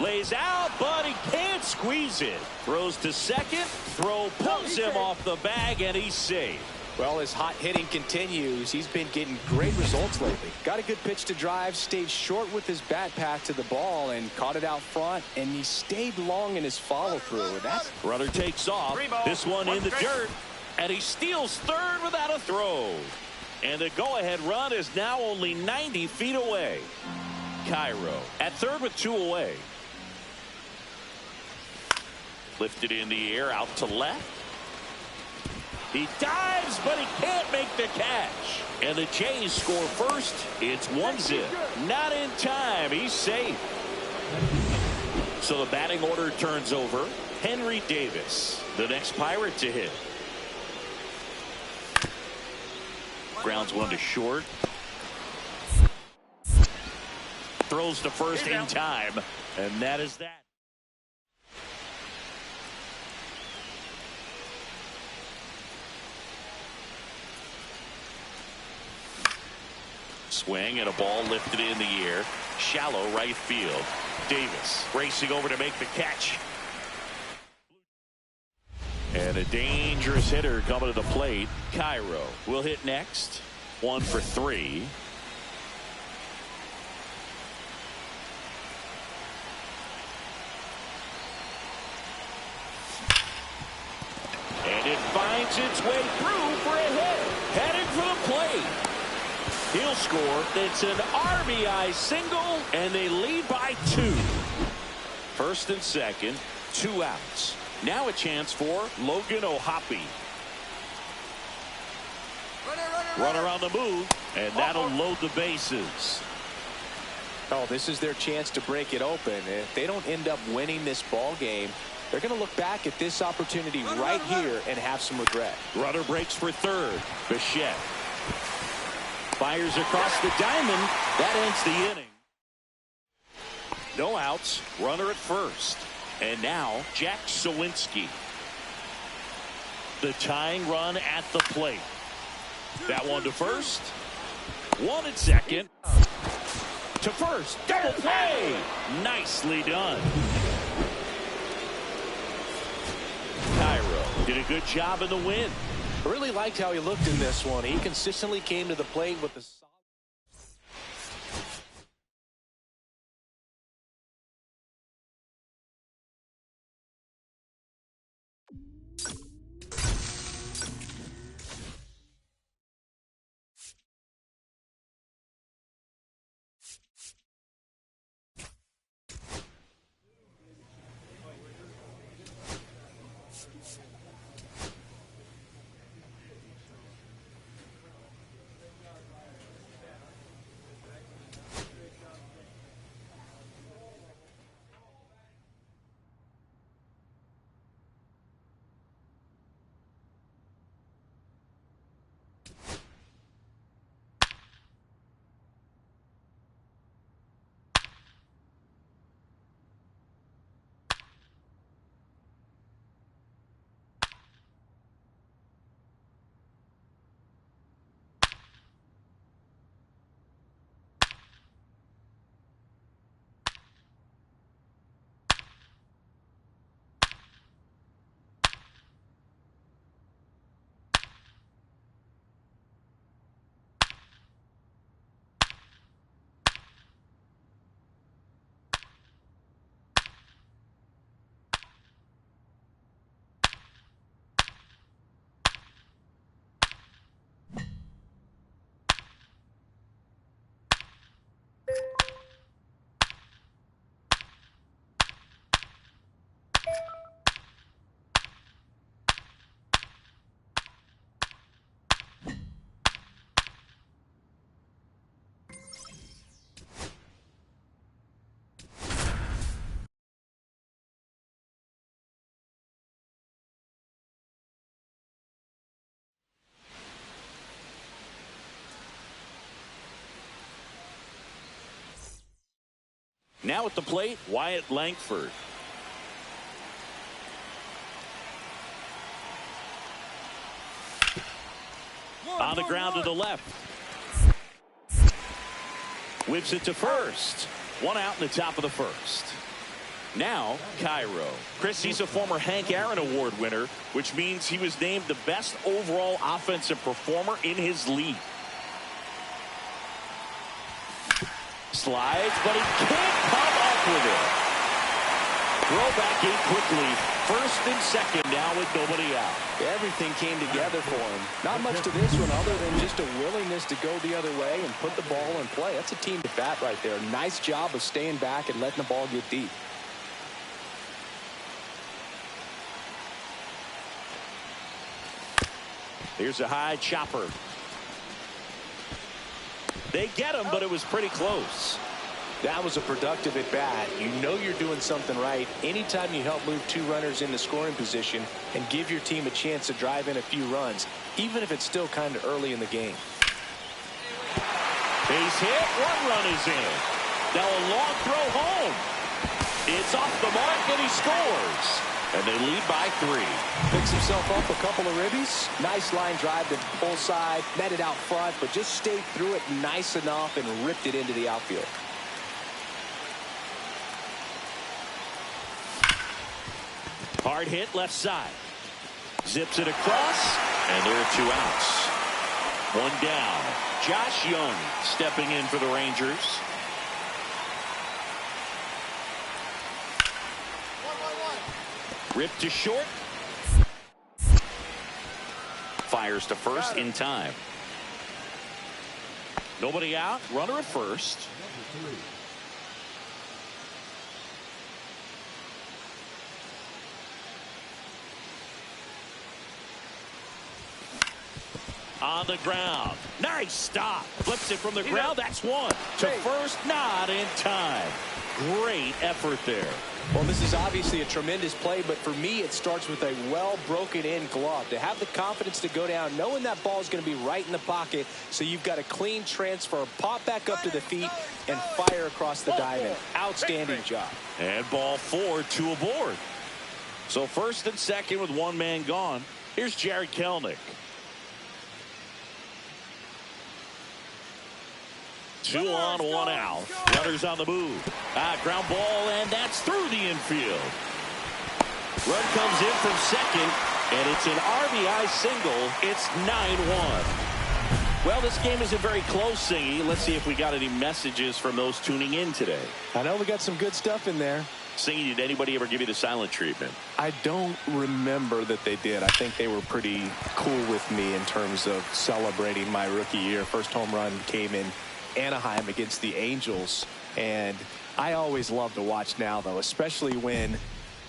Lays out, but he can't squeeze it. Throws to second. Throw pulls him off the bag, and he's safe. Well, his hot hitting continues. He's been getting great results lately. Got a good pitch to drive, stayed short with his bat path to the ball, and caught it out front, and he stayed long in his follow-through. Runner takes off. This one in the dirt, and he steals third without a throw. And the go-ahead run is now only 90 feet away. Cairo at third with 2 away. Lifted in the air out to left. He dives, but he can't make the catch. And the Jays score first. It's 1-0. Not in time. He's safe. So the batting order turns over. Henry Davis, the next Pirate to hit. Grounds one to short. Throws to first in time. And that is that. Swing and a ball lifted in the air. Shallow right field. Davis racing over to make the catch. And a dangerous hitter coming to the plate. Cairo will hit next. 1 for 3. And it finds its way through for a hit. Headed for the plate. He'll score. It's an RBI single, and they lead by 2. First and second, 2 outs. Now a chance for Logan O'Hoppe. Runner on the move, and that'll load the bases. Oh, this is their chance to break it open. If they don't end up winning this ball game, they're going to look back at this opportunity right here and have some regret. Runner breaks for third. Bichette fires across the diamond. That ends the inning. No outs. Runner at first. And now Jack Sawinski. The tying run at the plate. That one to first. 1 at second. To first. Double play. Nicely done. Cairo did a good job in the win. I really liked how he looked in this one. He consistently came to the plate with the Now at the plate, Wyatt Langford. On the ground to the left. Whips it to first. One out in the top of the first. Now, Cairo. Chris, he's a former Hank Aaron Award winner, which means he was named the best overall offensive performer in his league. Slides, but he can't come up with it. Throw back in quickly. First and second now with nobody out. Everything came together for him. Not much to this one other than just a willingness to go the other way and put the ball in play. That's a team to bat right there. Nice job of staying back and letting the ball get deep. Here's a high chopper. They get him, but it was pretty close. That was a productive at bat. You know you're doing something right anytime you help move two runners into scoring position and give your team a chance to drive in a few runs, even if it's still kind of early in the game. Base hit, one run is in. Now a long throw home. It's off the mark and he scores. And they lead by 3. Picks himself up a couple of ribbies. Nice line drive to pull side, met it out front, but just stayed through it nice enough and ripped it into the outfield. Hard hit left side. Zips it across, and there are 2 outs. One down. Josh Young stepping in for the Rangers. Ripped to short. Fires to first in time. Nobody out. Runner at first. On the ground. Nice stop. Flips it from the ground. That's one. To first, not in time. Great effort there. Well, this is obviously a tremendous play, but for me, it starts with a well-broken-in glove. To have the confidence to go down, knowing that ball is going to be right in the pocket, so you've got a clean transfer, pop back up to the feet, and fire across the diamond. Outstanding job. And ball 4, 2 aboard. So first and second with one man gone. Here's Jared Kelenic. 2 on, 1 out. Runners on the move. Ground ball, and that's through the infield. Run comes in from second, and it's an RBI single. It's 9-1. Well, this game isn't very close, Singy. Let's see if we got any messages from those tuning in today. I know we got some good stuff in there. Singy, did anybody ever give you the silent treatment? I don't remember that they did. I think they were pretty cool with me in terms of celebrating my rookie year. First home run came in Anaheim against the Angels, and I always love to watch now, though, especially when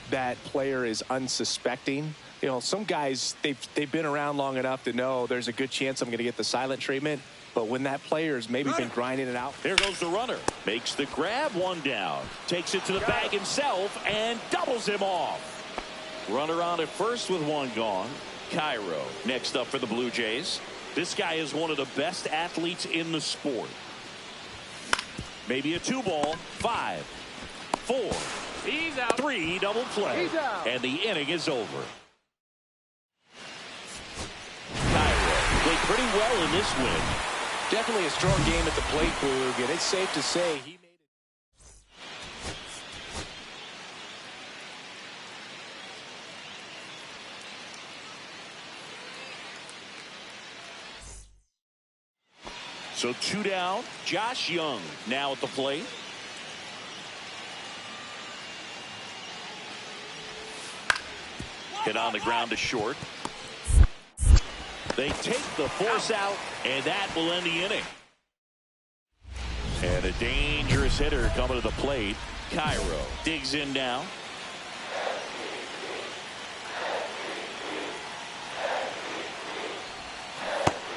that player is unsuspecting. You know, some guys, they've been around long enough to know there's a good chance I'm going to get the silent treatment, but when that player's maybe been grinding it out. There goes the runner. Makes the grab, 1 down. Takes it to the bag himself and doubles him off. Runner on at first with 1 gone. Cairo next up for the Blue Jays. This guy is one of the best athletes in the sport. Maybe a 2-ball. 5, 4, He's out. 3, double play. He's out. And the inning is over. Cairo played pretty well in this win. Definitely a strong game at the plate, Boog, and it's safe to say he made it. So 2 down. Josh Young now at the plate. Hit on the ground to short. They take the force out, and that will end the inning. And a dangerous hitter coming to the plate. Cairo digs in now.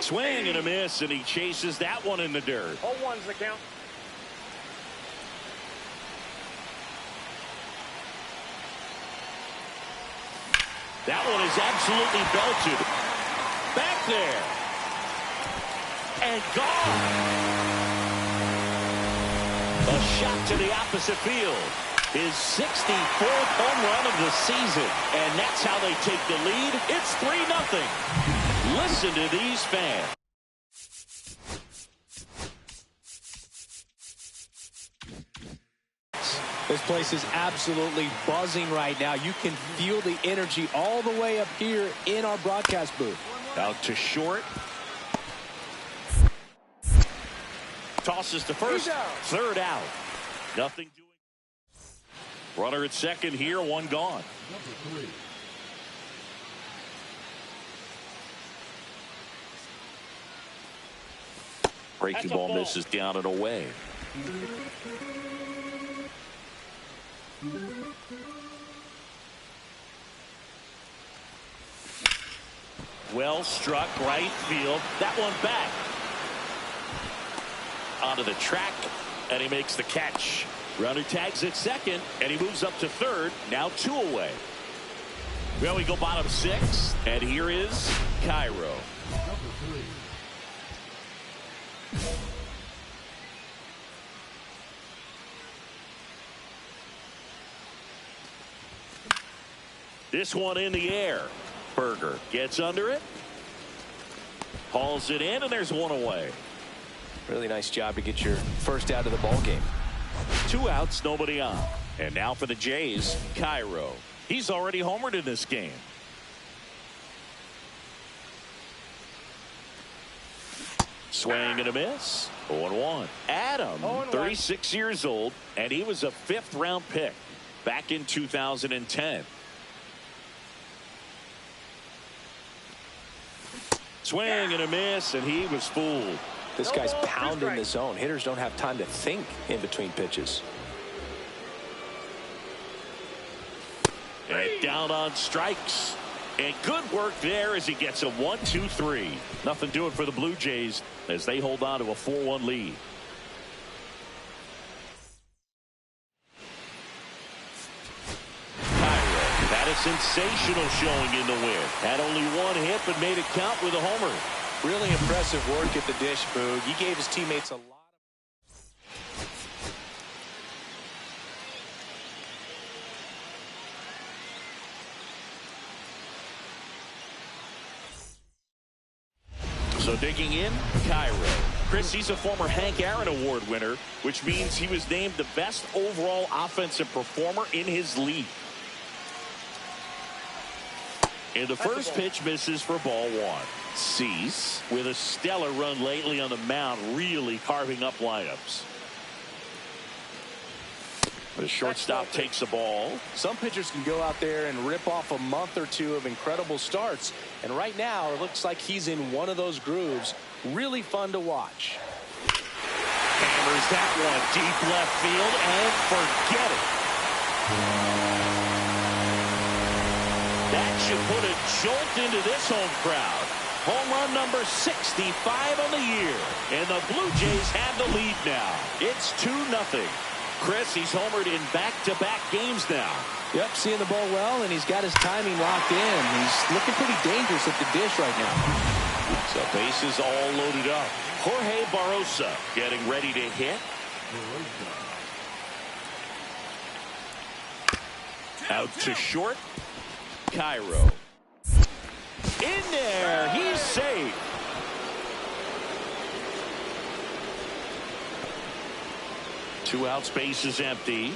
Swing and a miss, and he chases that one in the dirt. 0-1's the count. That one is absolutely belted. Back there. And gone. A shot to the opposite field. His 64th home run of the season. And that's how they take the lead. It's 3-0. Listen to these fans. This place is absolutely buzzing right now. You can feel the energy all the way up here in our broadcast booth. Out to short. Tosses to first. Third out. Nothing doing. Runner at second here. One gone. Number 3. Breaking ball misses down and away. Well struck right field. That one back. Onto the track, and he makes the catch. Runner tags at second, and he moves up to third. Now 2 away. Well, we go bottom 6, and here is Cairo. Number 3. This one in the air. Berger gets under it. Hauls it in, and there's one away. Really nice job to get your first out of the ball game. 2 outs, nobody on. And now for the Jays, Cairo. He's already homered in this game. Swing and a miss. 0-1. Adam, 36 years old, and he was a 5th-round pick back in 2010. Swing and a miss, and he was fooled. This guy's pounding the zone. Hitters don't have time to think in between pitches. And down on strikes. And good work there as he gets a 1-2-3. Nothing doing for the Blue Jays as they hold on to a 4-1 lead. Had a sensational showing in the win. Had only 1 hit but made it count with a homer. Really impressive work at the dish, Boog. He gave his teammates a lot. So digging in, Cairo. Chris, he's a former Hank Aaron Award winner, which means he was named the best overall offensive performer in his league. And the first pitch misses for ball 1. Cease with a stellar run lately on the mound, really carving up lineups. The shortstop takes the ball. Some pitchers can go out there and rip off a month or 2 of incredible starts. And right now, it looks like he's in one of those grooves. Really fun to watch. Hammers that one deep left field and forget it. That should put a jolt into this home crowd. Home run number 65 on the year. And the Blue Jays have the lead now. It's 2-0. Chris, he's homered in back-to-back games now. Yep, seeing the ball well, and he's got his timing locked in. He's looking pretty dangerous at the dish right now. So bases all loaded up. Jorge Barrosa getting ready to hit. Out to short. Cairo. In there. He's safe. Two outs, base is empty.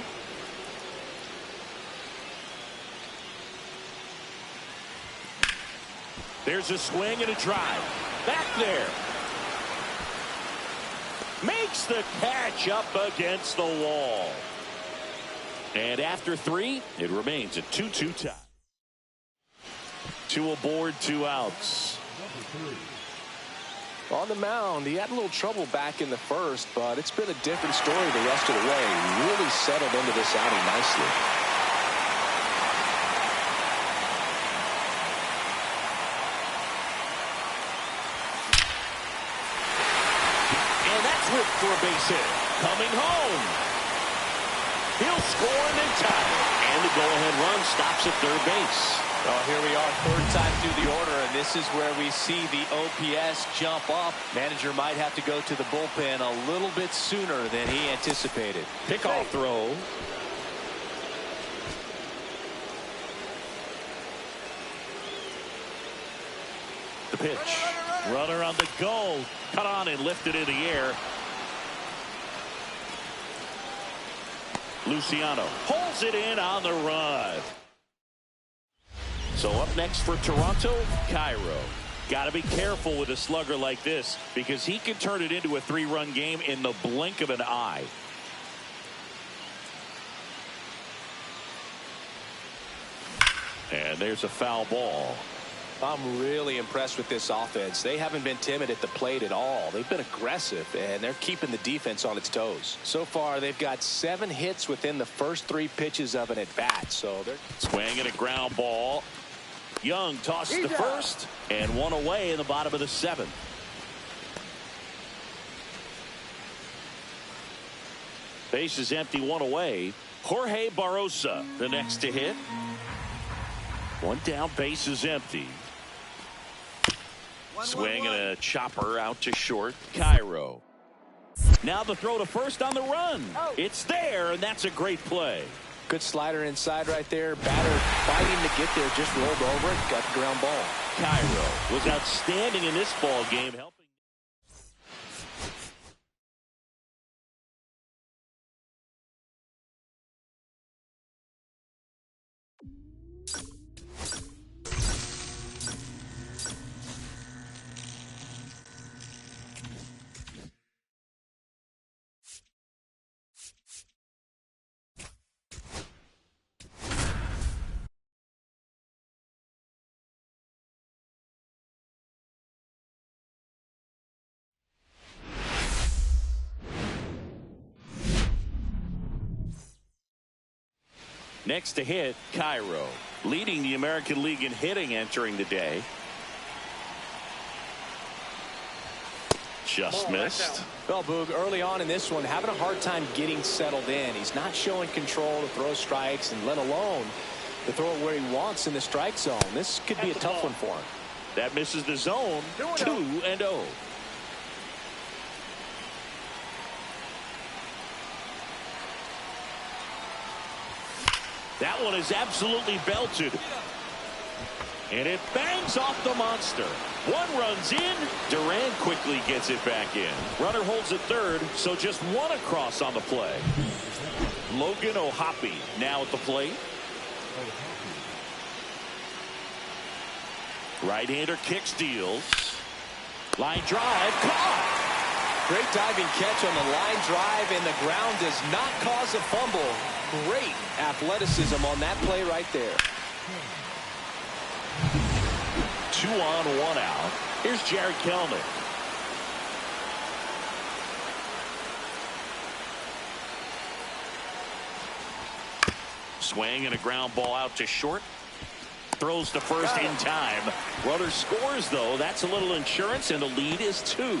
There's a swing and a drive. Back there. Makes the catch up against the wall. And after 3, it remains a 2-2 tie. 2 aboard, 2 outs. On the mound, he had a little trouble back in the first, but it's been a different story the rest of the way. Really settled into this outing nicely. And that's ripped for a base hit. Coming home. He'll score and then tie. And the go-ahead run stops at third base. Well, here we are, 3rd time through the order, and this is where we see the OPS jump up. Manager might have to go to the bullpen a little bit sooner than he anticipated. Pickoff throw. The pitch. Runner on the go. Cut on and lifted in the air. Luciano pulls it in on the run. So up next for Toronto, Cairo. Got to be careful with a slugger like this because he can turn it into a 3-run game in the blink of an eye. And there's a foul ball. I'm really impressed with this offense. They haven't been timid at the plate at all. They've been aggressive, and they're keeping the defense on its toes. So far, they've got 7 hits within the first 3 pitches of an at-bat. So they're swinging a ground ball. Young tosses the first, and 1 away in the bottom of the 7th. Base is empty, 1 away. Jorge Barrosa, the next to hit. 1 down, base is empty. Swing and a chopper out to short. Cairo. Now the throw to first on the run. It's there, and that's a great play. Good slider inside right there. Batter fighting to get there, just rolled over it, got the ground ball. Cairo was outstanding in this ball game, helping. Next to hit, Cairo, leading the American League in hitting entering the day. Just missed. Well, Boog, early on in this one, having a hard time getting settled in. He's not showing control to throw strikes, and let alone to throw it where he wants in the strike zone. This could be a tough one for him. That misses the zone. 2-0. That one is absolutely belted. And it bangs off the monster. 1 runs in. Duran quickly gets it back in. Runner holds at third, so just 1 across on the play. Logan O'Hoppe now at the plate. Right-hander kick steals. Line drive, caught. Great diving catch on the line drive, and the ground does not cause a fumble. Great athleticism on that play right there. 2 on, 1 out. Here's Jared Kelnick. Swing and a ground ball out to short. Throws to first in time. Runner scores, though. That's a little insurance, and the lead is 2.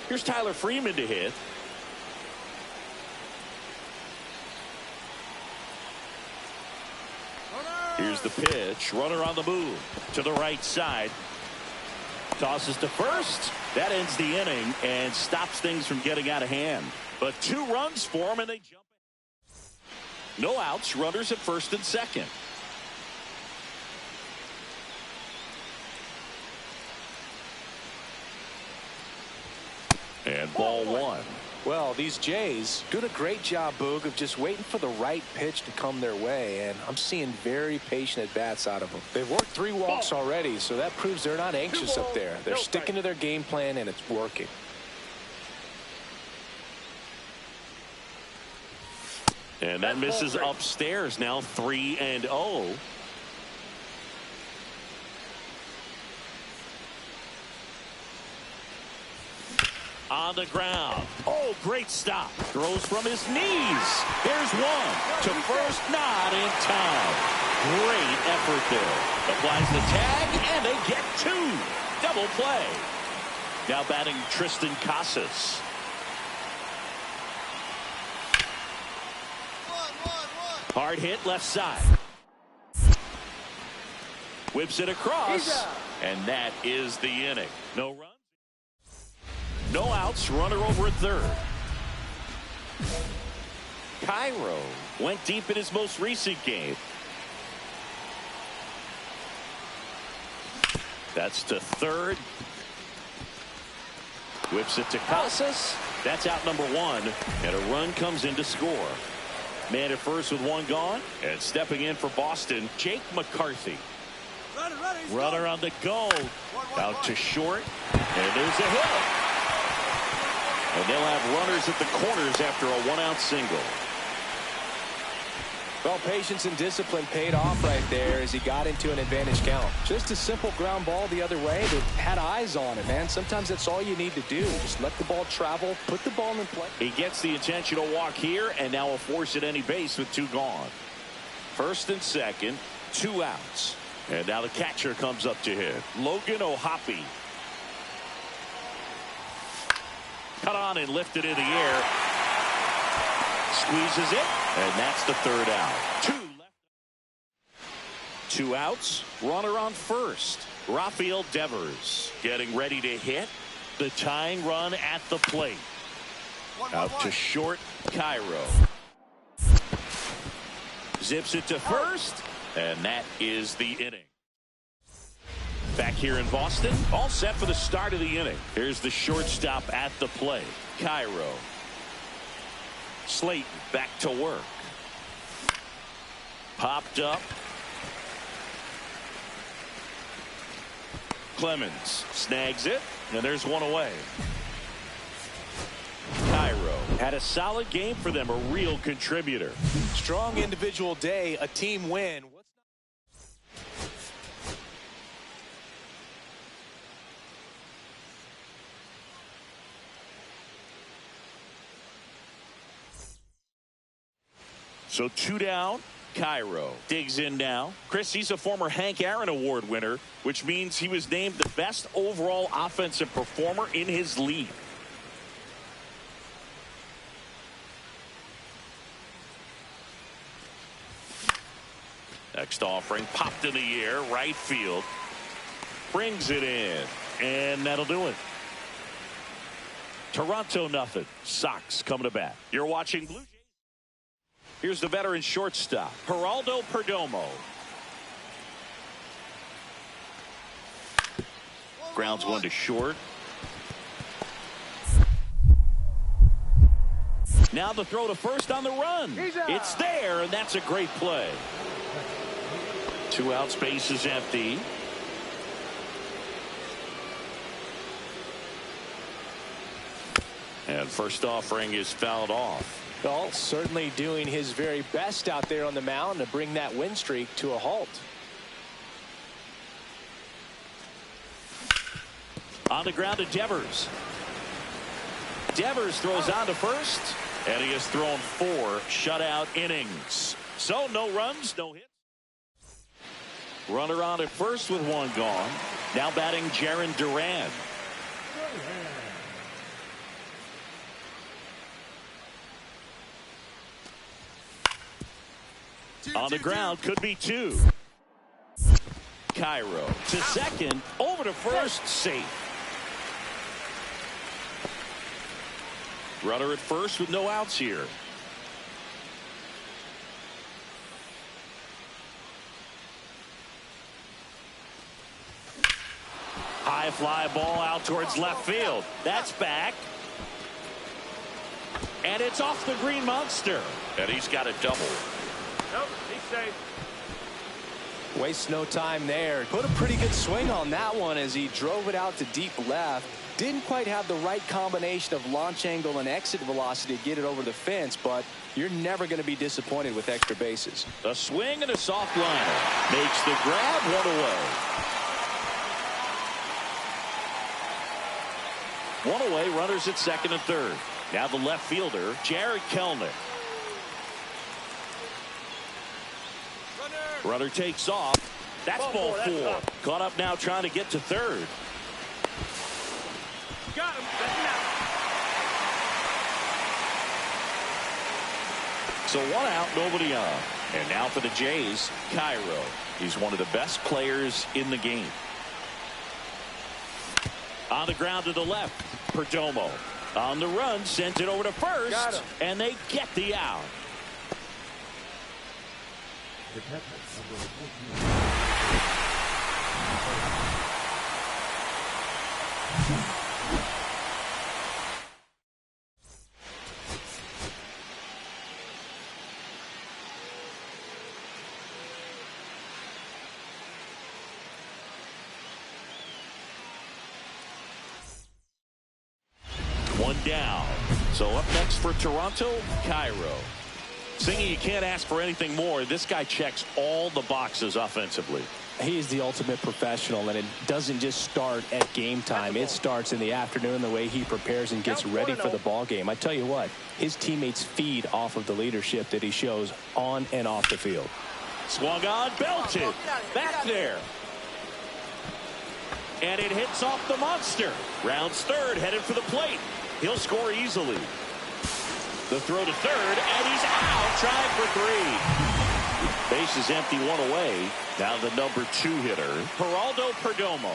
Here's Tyler Freeman to hit. Here's the pitch. Runner on the move to the right side. Tosses to first. That ends the inning and stops things from getting out of hand. But 2 runs for them, and they jump in. No outs. Runners at first and second. And ball 1. Well, these Jays doing a great job, Boog, of just waiting for the right pitch to come their way, and I'm seeing very patient at-bats out of them. They've worked 3 walks already, so that proves they're not anxious up there. They're sticking to their game plan, and it's working. And that misses upstairs now. 3-0. On the ground. Oh, great stop. Throws from his knees. There's 1 to first, not in time. Great effort there. Applies the tag, and they get 2. Double play. Now batting Tristan Casas. Hard hit left side. Whips it across, and that is the inning. No run. No outs, runner over at third. Cairo went deep in his most recent game. That's to third. Whips it to Casas, That's out number one, and a run comes in to score. Man at first with one gone, and stepping in for Boston, Jake McCarthy. Runner on the go. Out to short, and there's a hit. And they'll have runners at the corners after a one-out single. Well, patience and discipline paid off right there as he got into an advantage count. Just a simple ground ball the other way that had eyes on it, man. Sometimes that's all you need to do. Just let the ball travel, put the ball in play. He gets the intentional walk here, and now a force at any base with two gone. First and second, 2 outs. And now the catcher comes up to hit. Logan O'Hoppe. Cut on and lifted in the air. Squeezes it, and that's the third out. 2 outs. Runner on first. Rafael Devers getting ready to hit. The tying run at the plate. Out to short, Cairo. Zips it to first, and that is the inning. Back here in Boston, all set for the start of the inning. Here's the shortstop at the plate, Cairo. Slayton back to work. Popped up. Clemens snags it, and there's one away. Cairo had a solid game for them, a real contributor. Strong individual day, a team win. So 2 down. Cairo digs in now. Chris, he's a former Hank Aaron Award winner, which means he was named the best overall offensive performer in his league. Next offering popped in the air, right field. Brings it in, and that'll do it. Toronto nothing. Sox coming to bat. You're watching Blue Jays. Here's the veteran shortstop, Geraldo Perdomo. Grounds one to short. Now the throw to first on the run. It's there, and that's a great play. 2 outs, base is empty. And first offering is fouled off. Well, certainly doing his very best out there on the mound to bring that win streak to a halt. On the ground to Devers. Devers throws on to first, and he has thrown 4 shutout innings. So no runs, no hits. Runner on at first with one gone. Now batting Jarren Duran. On the ground, could be 2. Cairo to second, over to first, safe. Runner at first with no outs here. High fly ball out towards left field. That's back. And it's off the green monster. And he's got a double. Nope, he's safe. Wastes no time there. Put a pretty good swing on that one as he drove it out to deep left. Didn't quite have the right combination of launch angle and exit velocity to get it over the fence, but you're never going to be disappointed with extra bases. A swing and a soft liner. Makes the grab, one away. One away, runners at second and third. Now the left fielder, Jared Kelenic. Runner takes off. That's ball 4. Caught up now trying to get to third. Got him. That's him out. So 1 out, nobody on. And now for the Jays, Cairo. He's one of the best players in the game. On the ground to the left, Perdomo. On the run, sends it over to first, and they get the out. The catcher, number 14. down. So up next for Toronto, Cairo. Singy, you can't ask for anything more. This guy checks all the boxes offensively. He is the ultimate professional, and it doesn't just start at game time. It starts in the afternoon, the way he prepares and gets ready for the ball game. I tell you what, his teammates feed off of the leadership that he shows on and off the field. Swung on, belted, back there. And it hits off the monster. Rounds third, headed for the plate. He'll score easily. The throw to third, and he's out, trying for three. Base is empty, one away. Now the number 2 hitter, Geraldo Perdomo.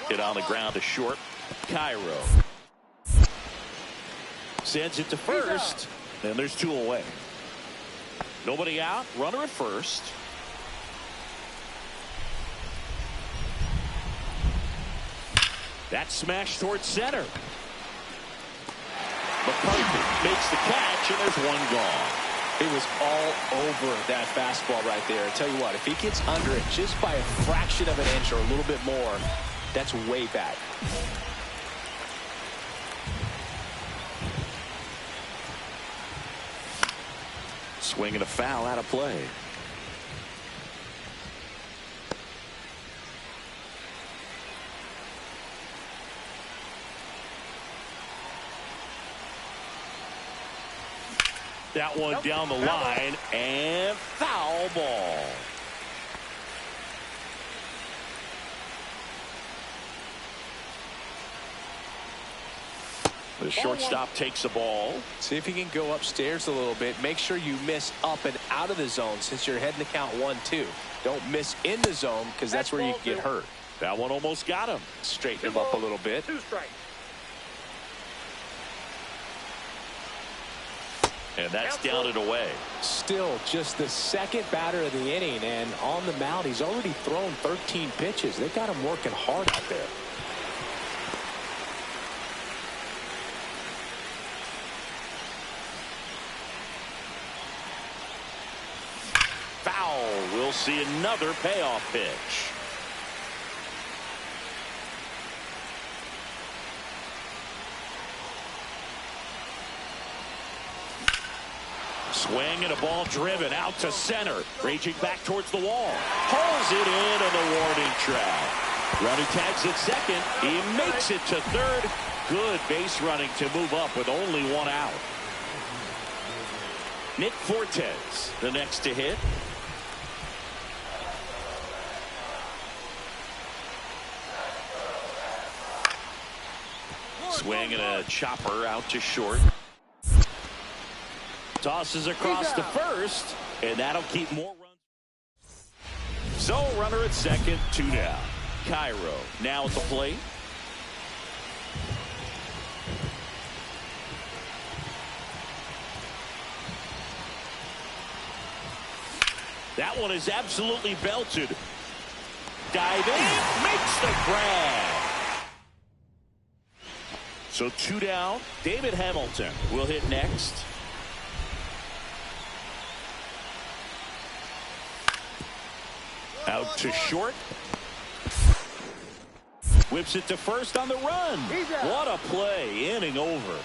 Hit on the ground to short. Cairo sends it to first, and there's 2 away. Nobody out, runner at first. That smash towards center. McCarthy makes the catch, and there's 1 gone. It was all over that fastball right there. I tell you what, if he gets under it just by a fraction of an inch or a little bit more, that's way back. Swing and a foul out of play. That one down the line, and foul ball. The shortstop takes the ball. See if you can go upstairs a little bit. Make sure you miss up and out of the zone since you're heading to count 1-2. Don't miss in the zone because that's where you get hurt. That one almost got him. Straighten him up a little bit. 2 strikes. And that's down and away. Still just the second batter of the inning, and on the mound he's already thrown 13 pitches. They've got him working hard out there. Foul. We'll see another payoff pitch. Swing and a ball driven out to center. Raging back towards the wall. Pulls it in on the warning track. Runner tags at second. He makes it to third. Good base running to move up with only 1 out. Nick Fortes, the next to hit. Swing and a chopper out to short. Tosses across to first, and that'll keep more runs. So runner at second, 2 down. Cairo now at the plate. That one is absolutely belted. Diving, makes the grab. So 2 down. David Hamilton will hit next. Out to short. Whips it to first on the run. What a play. Inning over.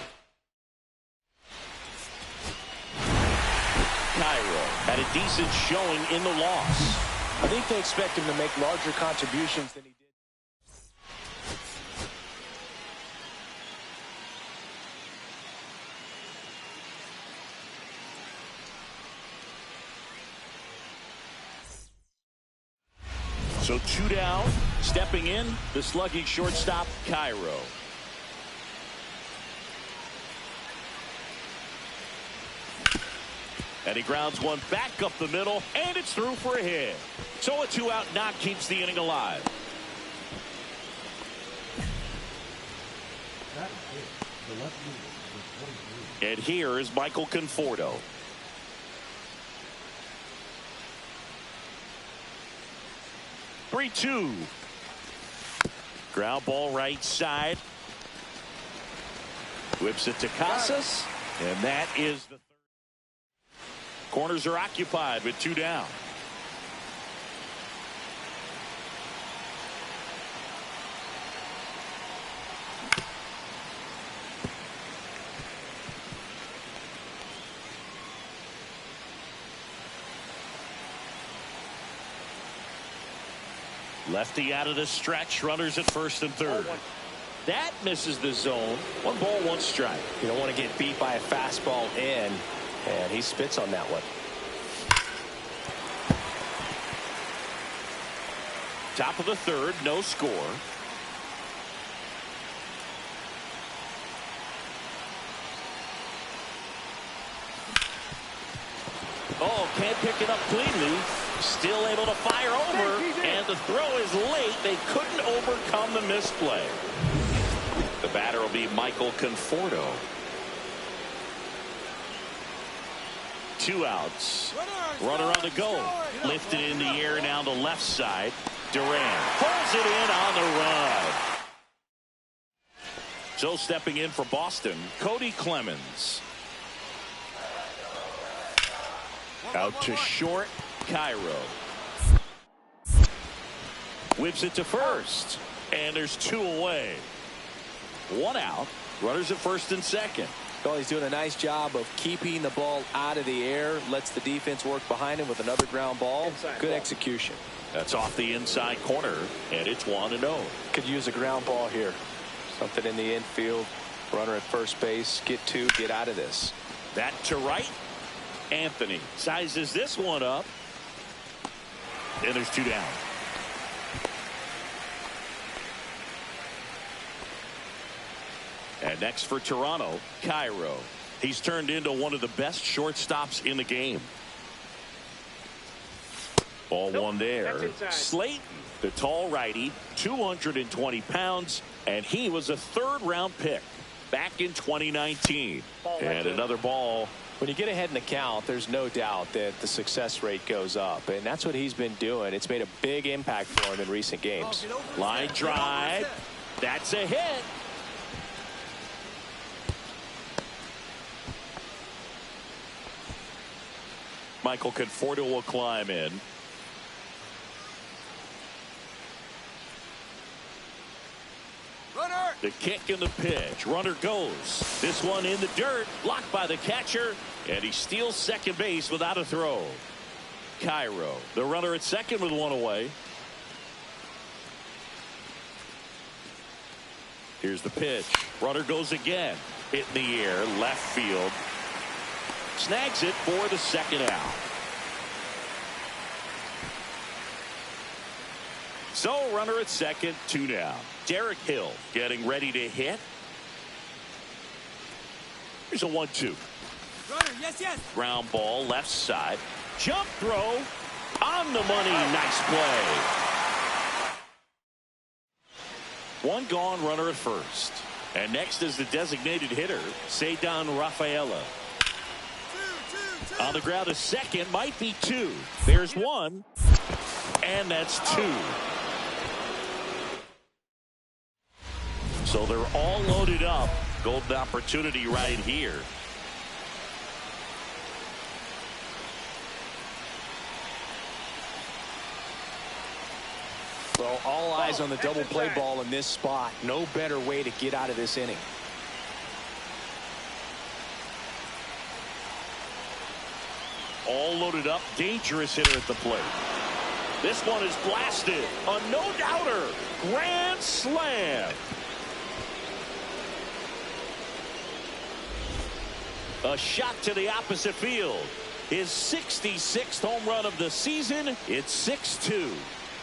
Cairo had a decent showing in the loss. I think they expect him to make larger contributions than he did. So 2 down. Stepping in, the slugging shortstop, Cairo. And he grounds one back up the middle, and it's through for a hit. So a 2-out knock keeps the inning alive. That is the left fielder with 23. And here is Michael Conforto. Three-two. Ground ball right side. Whips it to Casas. And that is the third. Corners are occupied with 2 down. Lefty out of the stretch. Runners at first and third. That misses the zone. 1 ball, 1 strike. You don't want to get beat by a fastball in, and he spits on that one. Top of the third, no score. Oh, can't pick it up cleanly. Still able to fire over, and the throw is late. They couldn't overcome the misplay. The batter will be Michael Conforto. 2 outs. Runner on the go. Lifted in the air now the left side. Duran pulls it in on the run. So stepping in for Boston, Cody Clemens. Out to short, Cairo. Whips it to first, and there's 2 away. 1 out. Runners at first and second. Well, he's doing a nice job of keeping the ball out of the air. Lets the defense work behind him with another ground ball. Good execution. That's off the inside corner, and it's 1-0. Could use a ground ball here. Something in the infield. Runner at first base. Get 2. Get out of this. That to right. Anthony sizes this one up. And there's 2 down. And next for Toronto, Cairo. He's turned into one of the best shortstops in the game. Ball 1 there. Slayton, the tall righty, 220 pounds, and he was a 3rd-round pick back in 2019. And another ball. When you get ahead in the count, there's no doubt that the success rate goes up, and that's what he's been doing. It's made a big impact for him in recent games. Line drive. That's a hit. Michael Conforto will climb in. The kick and the pitch. Runner goes. This one in the dirt. Blocked by the catcher. And he steals second base without a throw. Cairo, the runner at second with 1 away. Here's the pitch. Runner goes again. Hit in the air. Left field. Snags it for the 2nd out. So runner at second, 2 down. Derek Hill getting ready to hit. Here's a 1-2. Yes. Ground ball left side. Jump throw on the money. Nice play. 1 gone, runner at first. And next is the designated hitter, Ceddanne Rafaela. On the ground to second, might be 2. There's 1. And that's 2. So they're all loaded up. Golden opportunity right here. Well, all eyes on the double play ball in this spot. No better way to get out of this inning. All loaded up. Dangerous hitter at the plate. This one is blasted. A no-doubter. Grand slam. A shot to the opposite field. His 66th home run of the season. It's 6-2.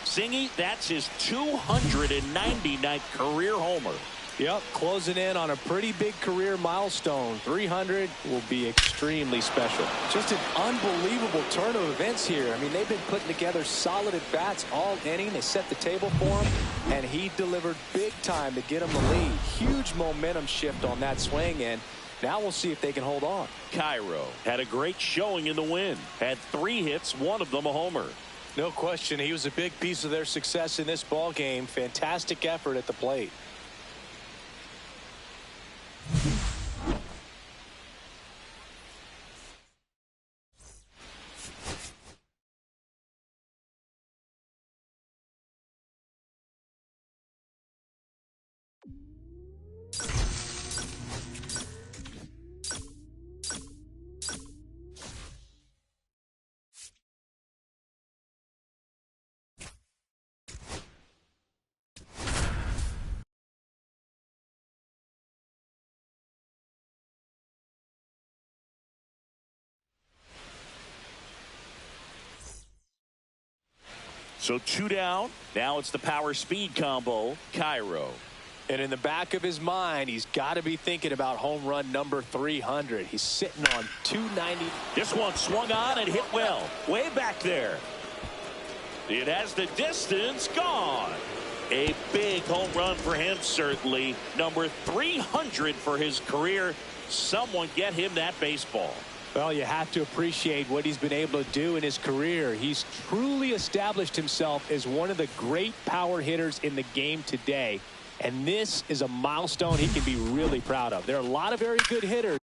Singy, that's his 299th career homer. Yep, closing in on a pretty big career milestone. 300 will be extremely special. Just an unbelievable turn of events here. I mean, they've been putting together solid at-bats all inning. They set the table for him, and he delivered big time to get him the lead. Huge momentum shift on that swing, and now we'll see if they can hold on. Cairo had a great showing in the win. Had 3 hits, 1 of them a homer. No question, he was a big piece of their success in this ball game. Fantastic effort at the plate. So 2 down. Now it's the power speed combo, Cairo. And in the back of his mind, he's got to be thinking about home run number 300. He's sitting on 290. This one swung on and hit well. Way back there. It has the distance gone. A big home run for him, certainly. Number 300 for his career. Someone get him that baseball. Well, you have to appreciate what he's been able to do in his career. He's truly established himself as one of the great power hitters in the game today. And this is a milestone he can be really proud of. There are a lot of very good hitters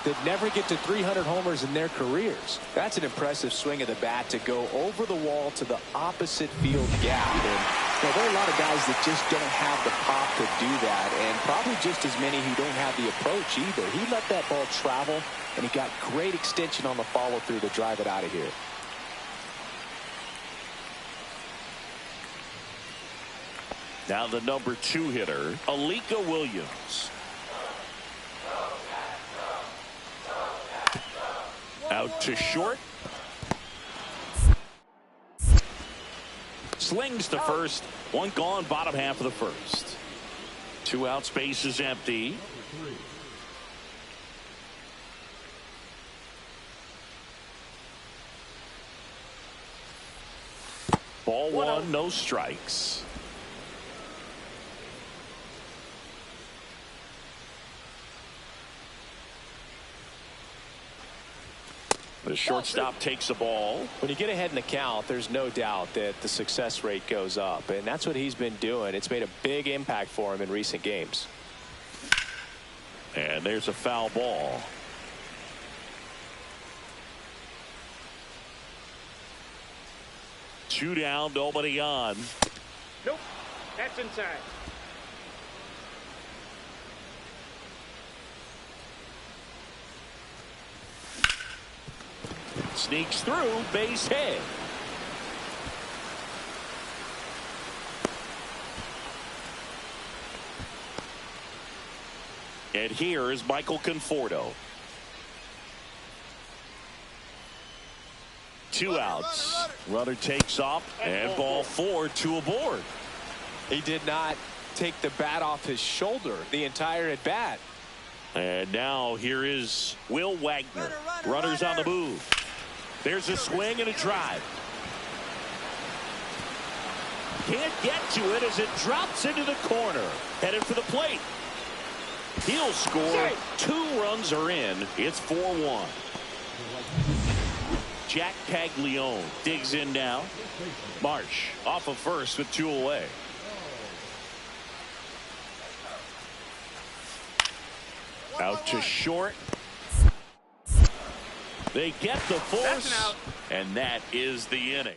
that never get to 300 homers in their careers. That's an impressive swing of the bat to go over the wall to the opposite field gap. And there are a lot of guys that just don't have the pop to do that, and probably just as many who don't have the approach either. He let that ball travel, and he got great extension on the follow-through to drive it out of here. Now the number 2 hitter, Alika Williams. Out to short. Slings to first. One gone, bottom half of the first. 2 out, space is empty. Ball 1, no strikes. The shortstop takes the ball. When you get ahead in the count, there's no doubt that the success rate goes up, and that's what he's been doing. It's made a big impact for him in recent games. And there's a foul ball. Two down, nobody on. Nope, that's inside. Sneaks through, base hit. And here is Michael Conforto. 2 outs. Runner takes off, and ball 4, 2 aboard. He did not take the bat off his shoulder the entire at bat. And now here is Will Wagner. Runners on the move. There's a swing and a drive. Can't get to it as it drops into the corner. Headed for the plate. He'll score. 2 runs are in. It's 4-1. Jack Caglione digs in now. Marsh off of first with 2 away. Out to short. They get the force, and that is the inning.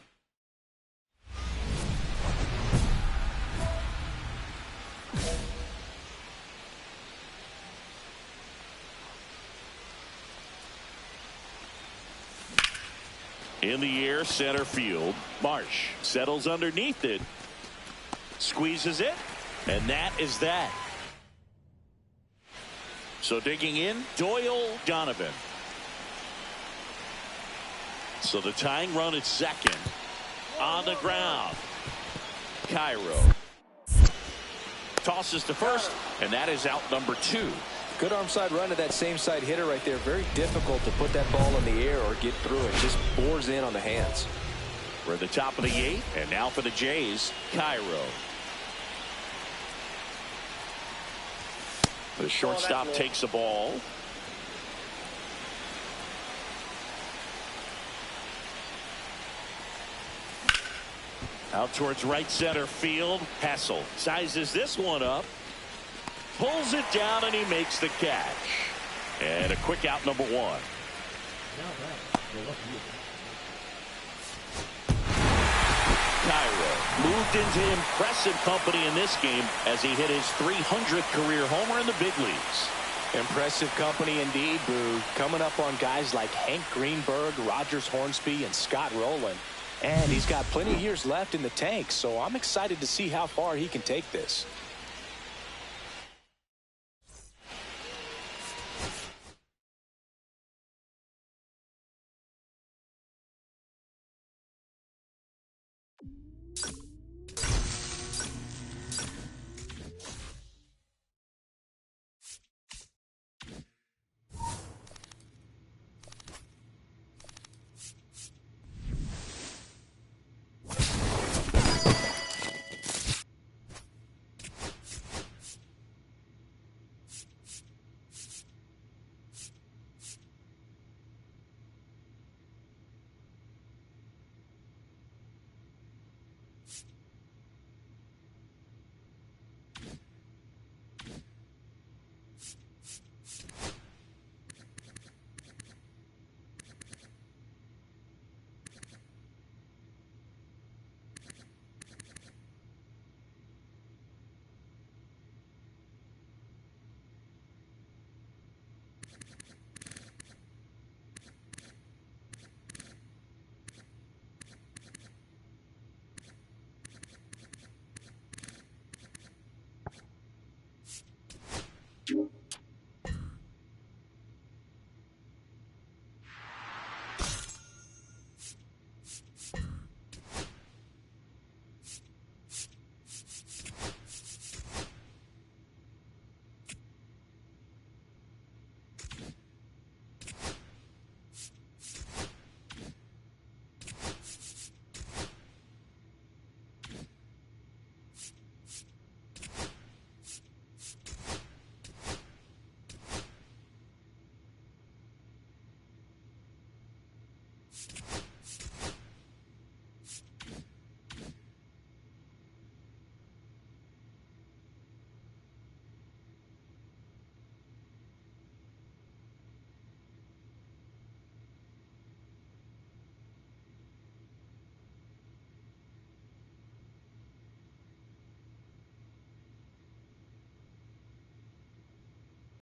In the air, center field. Marsh settles underneath it. Squeezes it, and that is that. So digging in, Doyle Donovan. So the tying run at second. On the ground. Cairo. Tosses to first, and that is out number 2. Good arm side run to that same side hitter right there. Very difficult to put that ball in the air or get through it. Just bores in on the hands. We're at the top of the 8th, and now for the Jays, Cairo. The shortstop takes the ball. Out towards right center field. Hassel sizes this one up. Pulls it down, and he makes the catch. And a quick out, number 1. Cairo moved into impressive company in this game as he hit his 300th career homer in the big leagues. Impressive company indeed, Boo. Coming up on guys like Hank Greenberg, Rogers Hornsby, and Scott Rowland. And he's got plenty of years left in the tank, so I'm excited to see how far he can take this.